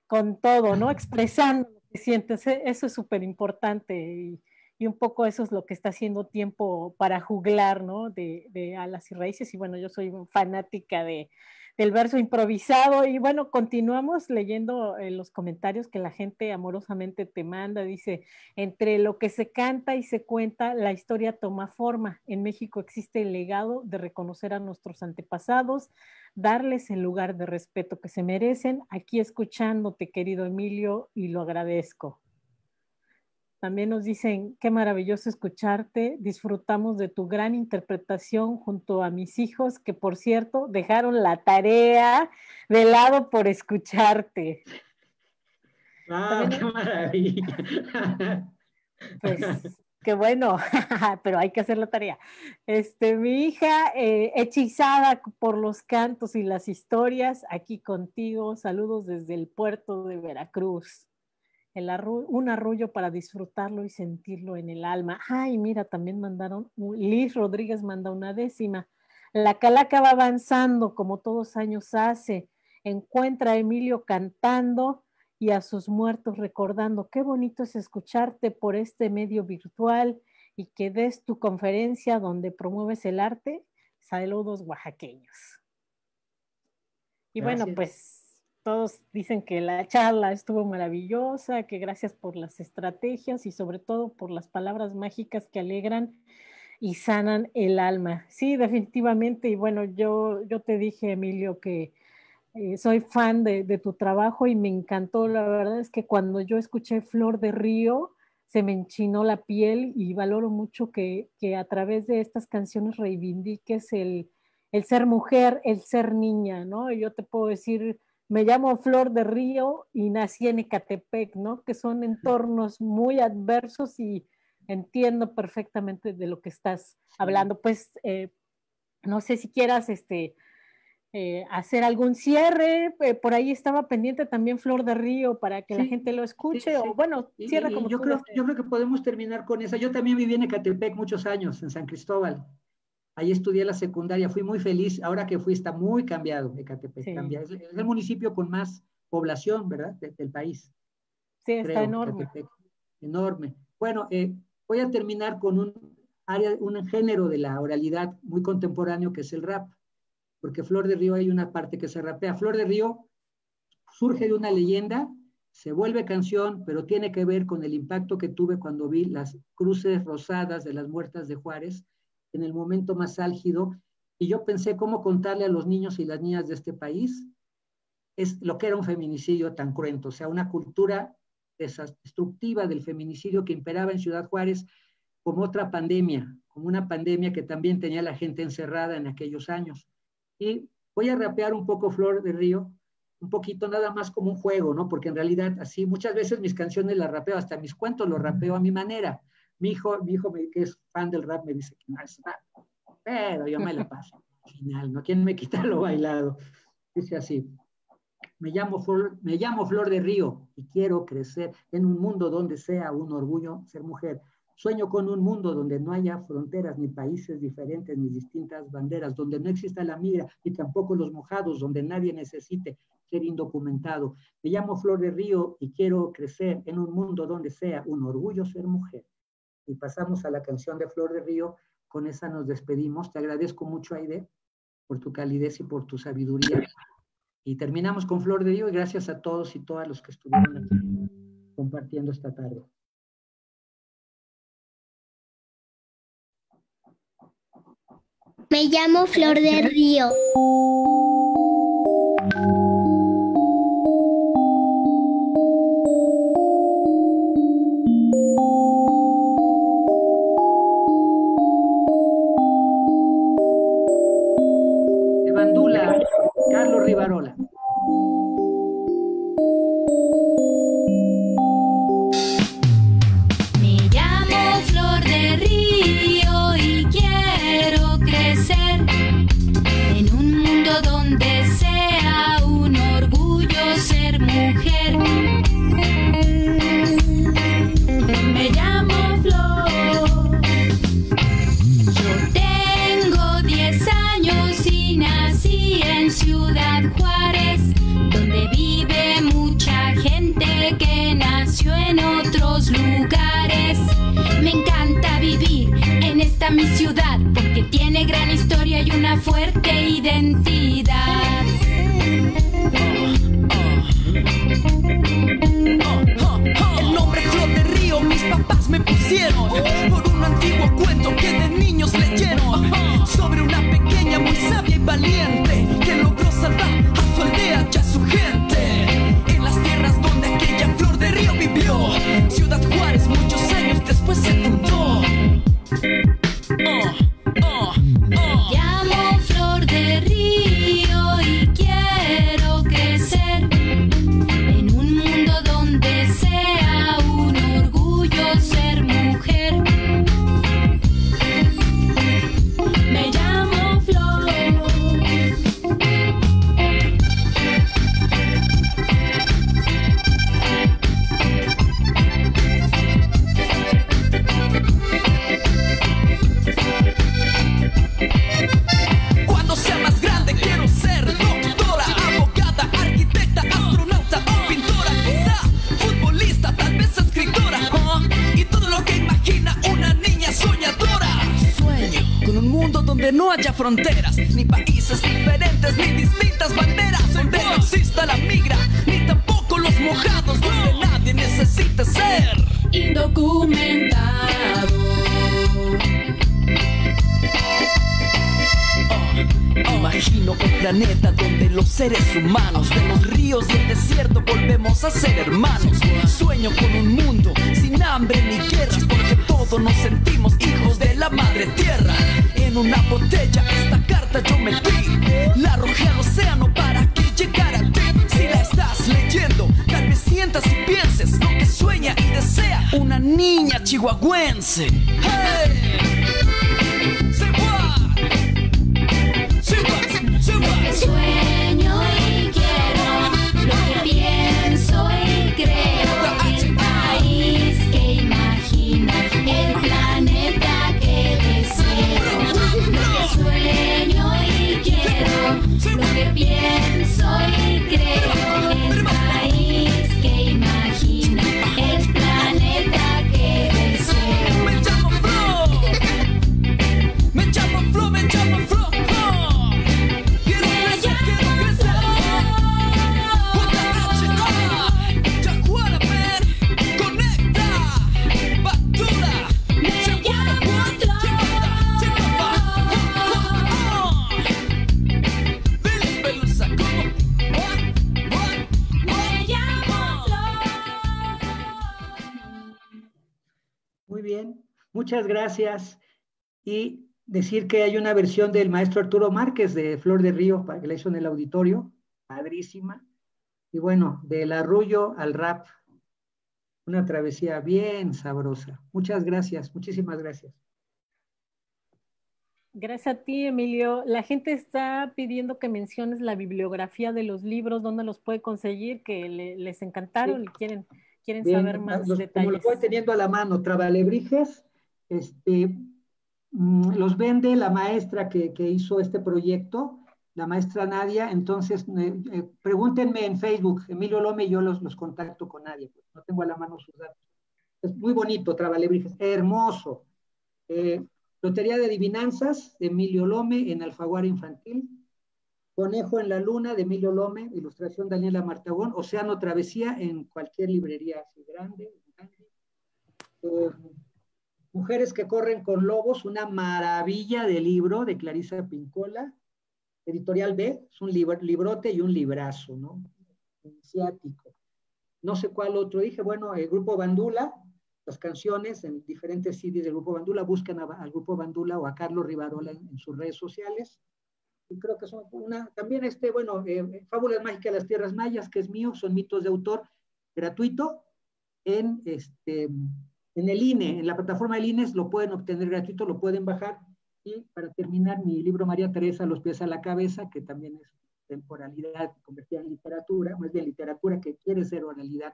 con todo, ¿no? Expresando lo que sientes. Eso es súper importante. Y un poco eso es lo que está haciendo Tiempo para Juglar, ¿no? De Alas y Raíces. Y bueno, yo soy fanática del verso improvisado. Y bueno, continuamos leyendo los comentarios que la gente amorosamente te manda. Dice: entre lo que se canta y se cuenta, la historia toma forma. En México existe el legado de reconocer a nuestros antepasados, darles el lugar de respeto que se merecen. Aquí escuchándote, querido Emilio, y lo agradezco. También nos dicen: qué maravilloso escucharte, disfrutamos de tu gran interpretación junto a mis hijos, que por cierto dejaron la tarea de lado por escucharte. ¡Wow, qué También, maravilla! pues, qué bueno, pero hay que hacer la tarea. Mi hija, hechizada por los cantos y las historias, aquí contigo, saludos desde el puerto de Veracruz. Un arrullo para disfrutarlo y sentirlo en el alma. Ay, mira, también mandaron, Liz Rodríguez manda una décima. La calaca va avanzando como todos años hace. Encuentra a Emilio cantando y a sus muertos recordando. Qué bonito es escucharte por este medio virtual y que des tu conferencia donde promueves el arte. Saludos oaxaqueños. Y bueno, Gracias. pues todos dicen que la charla estuvo maravillosa, que gracias por las estrategias y sobre todo por las palabras mágicas que alegran y sanan el alma. Sí, definitivamente. Y bueno, yo te dije, Emilio, que soy fan de tu trabajo y me encantó. La verdad es que cuando yo escuché Flor de Río, se me enchinó la piel, y valoro mucho que a través de estas canciones reivindiques el ser mujer, el ser niña, ¿no? Yo te puedo decir, me llamo Flor de Río y nací en Ecatepec, ¿no? Que son entornos muy adversos, y entiendo perfectamente de lo que estás Sí. hablando. Pues no sé si quieras hacer algún cierre. Por ahí estaba pendiente también Flor de Río para que la gente lo escuche, o bueno, cierra como yo creo que podemos terminar con esa. Yo también viví en Ecatepec muchos años, en San Cristóbal. Ahí estudié la secundaria, fui muy feliz. Ahora que fui está muy cambiado Ecatepec. Sí. Es el municipio con más población, ¿verdad? Del país. Sí, está enorme. Ecatepec. Enorme. Bueno, voy a terminar con un género de la oralidad muy contemporáneo que es el rap. Porque Flor de Río hay una parte que se rapea. Flor de Río surge de una leyenda, se vuelve canción, pero tiene que ver con el impacto que tuve cuando vi las cruces rosadas de las muertas de Juárez en el momento más álgido, y yo pensé cómo contarle a los niños y las niñas de este país es lo que era un feminicidio tan cruento, o sea, una cultura destructiva del feminicidio que imperaba en Ciudad Juárez como otra pandemia, como una pandemia que también tenía a la gente encerrada en aquellos años. Y voy a rapear un poco Flor de Río, un poquito nada más como un juego, ¿no? Porque en realidad así, muchas veces mis canciones las rapeo, hasta mis cuentos los rapeo a mi manera. Mi hijo que es fan del rap, me dice que no es rap, pero yo me la paso. Al final, ¿no? ¿Quién me quita lo bailado? Dice así: me llamo Flor de Río y quiero crecer en un mundo donde sea un orgullo ser mujer. Sueño con un mundo donde no haya fronteras, ni países diferentes, ni distintas banderas, donde no exista la migra, ni tampoco los mojados, donde nadie necesite ser indocumentado. Me llamo Flor de Río y quiero crecer en un mundo donde sea un orgullo ser mujer. Y pasamos a la canción de Flor de Río. Con esa nos despedimos. Te agradezco mucho, Aide, por tu calidez y por tu sabiduría. Y terminamos con Flor de Río, y gracias a todos y todas los que estuvieron aquí compartiendo esta tarde. Me llamo Flor de Río. De Bandula, Carlos Rivarola. Me llamo Flor de Río y quiero crecer en un mundo donde sea un orgullo ser mujer. Me llamo Flor. Yo tengo 10 años y nací en Ciudad Juárez, donde vive mucha gente que nació en otros lugares. Me encanta vivir en esta mi ciudad porque tiene gran historia y una fuerte identidad. El nombre Flor de Río mis papás me pusieron por un antiguo cuento que de niños leyeron sobre una pequeña muy sabia y valiente que logró salvar a su aldea y a su gente en las tierras donde aquella Flor de Río vivió. Ciudad Juárez muchos años después se fundó. Me llamo Flor de Río y quiero crecer en un mundo donde sea un orgullo ser mujer. Me llamo Flor. Cuando sea más grande quiero ser doctora, abogada, arquitecta, astronauta o pintora, quizá futbolista, tal vez escritora, y todo lo que imagina una niña soñadora. Sueño con un mundo donde no haya fronteras, ni países diferentes, ni distintas banderas, donde no exista la migra, ni tampoco los mojados, donde nadie necesite ser Indocumentado. Imagino un planeta donde los seres humanos de los ríos y el desierto volvemos a ser hermanos. Sueño con un mundo sin hambre ni guerras, porque todos nos sentimos hijos de la madre tierra. En una botella esta carta yo metí, la arrojé al océano para que llegara a ti. Si la estás leyendo, tal vez sientas y pienses lo que sueña y desea una niña chihuahuense. ¡Hey! Que sueña lo que pienso y creo, el país que imagino, el planeta que deseo. Me llamo Flo, me llamo Flo, me llamo Flo. Quiero crecer, quiero crecer. Yaguara, ven, conecta, Batura. Me llamo Flo. Diles, Pelusa, ¿cómo? Me llamo Flo. Muy bien, muchas gracias. Y decir que hay una versión del maestro Arturo Márquez de Flor de Río, para que la hizo en el auditorio, padrísima. Y bueno, del arrullo al rap, una travesía bien sabrosa. Muchas gracias, muchísimas gracias. Gracias a ti, Emilio. La gente está pidiendo que menciones la bibliografía de los libros, dónde los puede conseguir, que les encantaron y quieren Bien, saber más como detalles. los voy teniendo a la mano, Trabalebrijes, los vende la maestra que hizo este proyecto, la maestra Nadia. Entonces pregúntenme en Facebook, Emilio Lome, y yo los contacto con Nadia, pues no tengo a la mano sus datos. Es muy bonito, Trabalebrijes, hermoso. Lotería de Adivinanzas, de Emilio Lome, en Alfaguara Infantil. Conejo en la Luna, de Emilio Lome, ilustración Daniela Martagón. Océano Travesía, en cualquier librería así grande. Mujeres que corren con lobos, una maravilla de libro de Clarisa Pincola. Editorial B, es un librote y un librazo, ¿no? Iniciático. No sé cuál otro dije. Bueno, el Grupo Bandula, las canciones en diferentes CDs del Grupo Bandula. Buscan al Grupo Bandula o a Carlos Rivarola en sus redes sociales. Y creo que son también Fábulas Mágicas de las Tierras Mayas, que es mío, son mitos de autor, gratuito, en el INE, en la plataforma del INE, lo pueden obtener gratuito, lo pueden bajar. Y para terminar, mi libro María Teresa, Los pies a la cabeza, que también es temporalidad convertida en literatura, más bien literatura que quiere ser oralidad.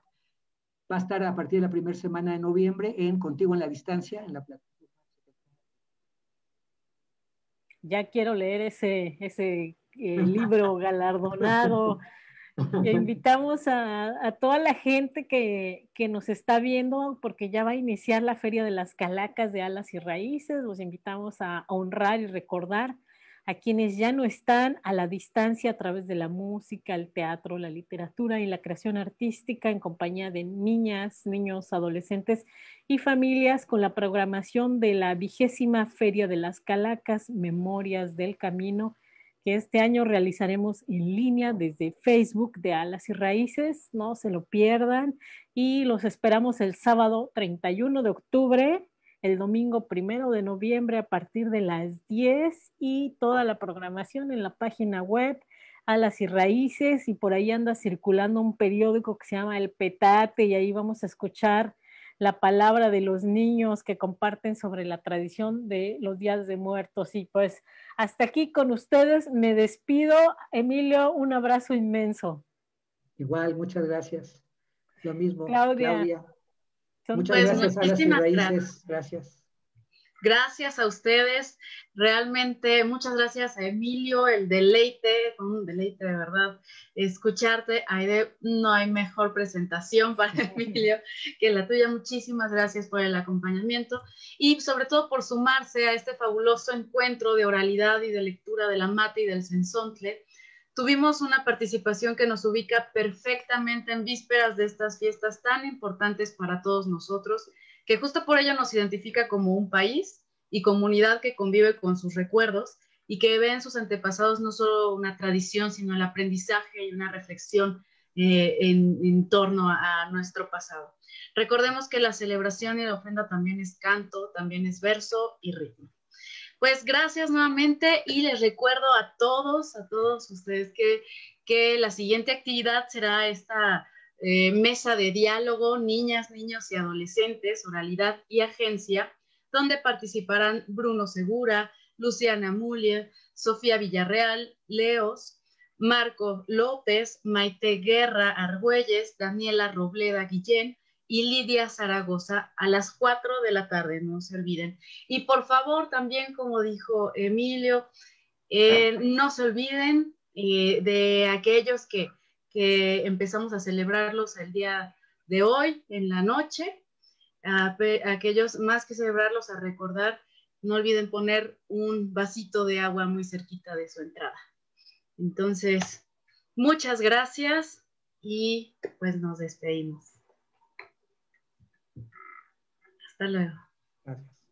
Va a estar a partir de la primera semana de noviembre en Contigo en la Distancia, en la plataforma. Ya quiero leer ese libro galardonado. Invitamos a toda la gente que nos está viendo, porque ya va a iniciar la Feria de las Calacas de Alas y Raíces. Los invitamos a honrar y recordar a quienes ya no están, a la distancia, a través de la música, el teatro, la literatura y la creación artística, en compañía de niñas, niños, adolescentes y familias, con la programación de la 20ª Feria de las Calacas, Memorias del Camino, que este año realizaremos en línea desde Facebook de Alas y Raíces. No se lo pierdan, y los esperamos el sábado 31 de octubre, el domingo 1 de noviembre a partir de las 10, y toda la programación en la página web Alas y Raíces. Y por ahí anda circulando un periódico que se llama El Petate, y ahí vamos a escuchar la palabra de los niños que comparten sobre la tradición de los días de muertos. Y pues hasta aquí con ustedes, me despido. Emilio, un abrazo inmenso. Igual, muchas gracias. Lo mismo, Claudia. Muchas gracias, Alas y Raíces. Gracias. Gracias a ustedes, realmente muchas gracias a Emilio, el deleite, fue un deleite de verdad escucharte. Aide, no hay mejor presentación para Emilio que la tuya. Muchísimas gracias por el acompañamiento y sobre todo por sumarse a este fabuloso encuentro de oralidad y de lectura de la mate y del sensontle. Tuvimos una participación que nos ubica perfectamente en vísperas de estas fiestas tan importantes para todos nosotros, que justo por ello nos identifica como un país y comunidad que convive con sus recuerdos y que ve en sus antepasados no solo una tradición, sino el aprendizaje y una reflexión en torno a nuestro pasado. Recordemos que la celebración y la ofrenda también es canto, también es verso y ritmo. Pues gracias nuevamente, y les recuerdo a todos ustedes que la siguiente actividad será esta mesa de diálogo, niñas, niños y adolescentes, oralidad y agencia, donde participarán Bruno Segura, Luciana Muller, Sofía Villarreal, Leos, Marco López, Maite Guerra Argüelles, Daniela Robleda Guillén y Lidia Zaragoza, a las 4 de la tarde, no se olviden. Y por favor, también, como dijo Emilio, no se olviden de aquellos que empezamos a celebrarlos el día de hoy, en la noche, aquellos más que celebrarlos, a recordar, no olviden poner un vasito de agua muy cerquita de su entrada. Entonces, muchas gracias y pues nos despedimos. Hasta luego. Gracias.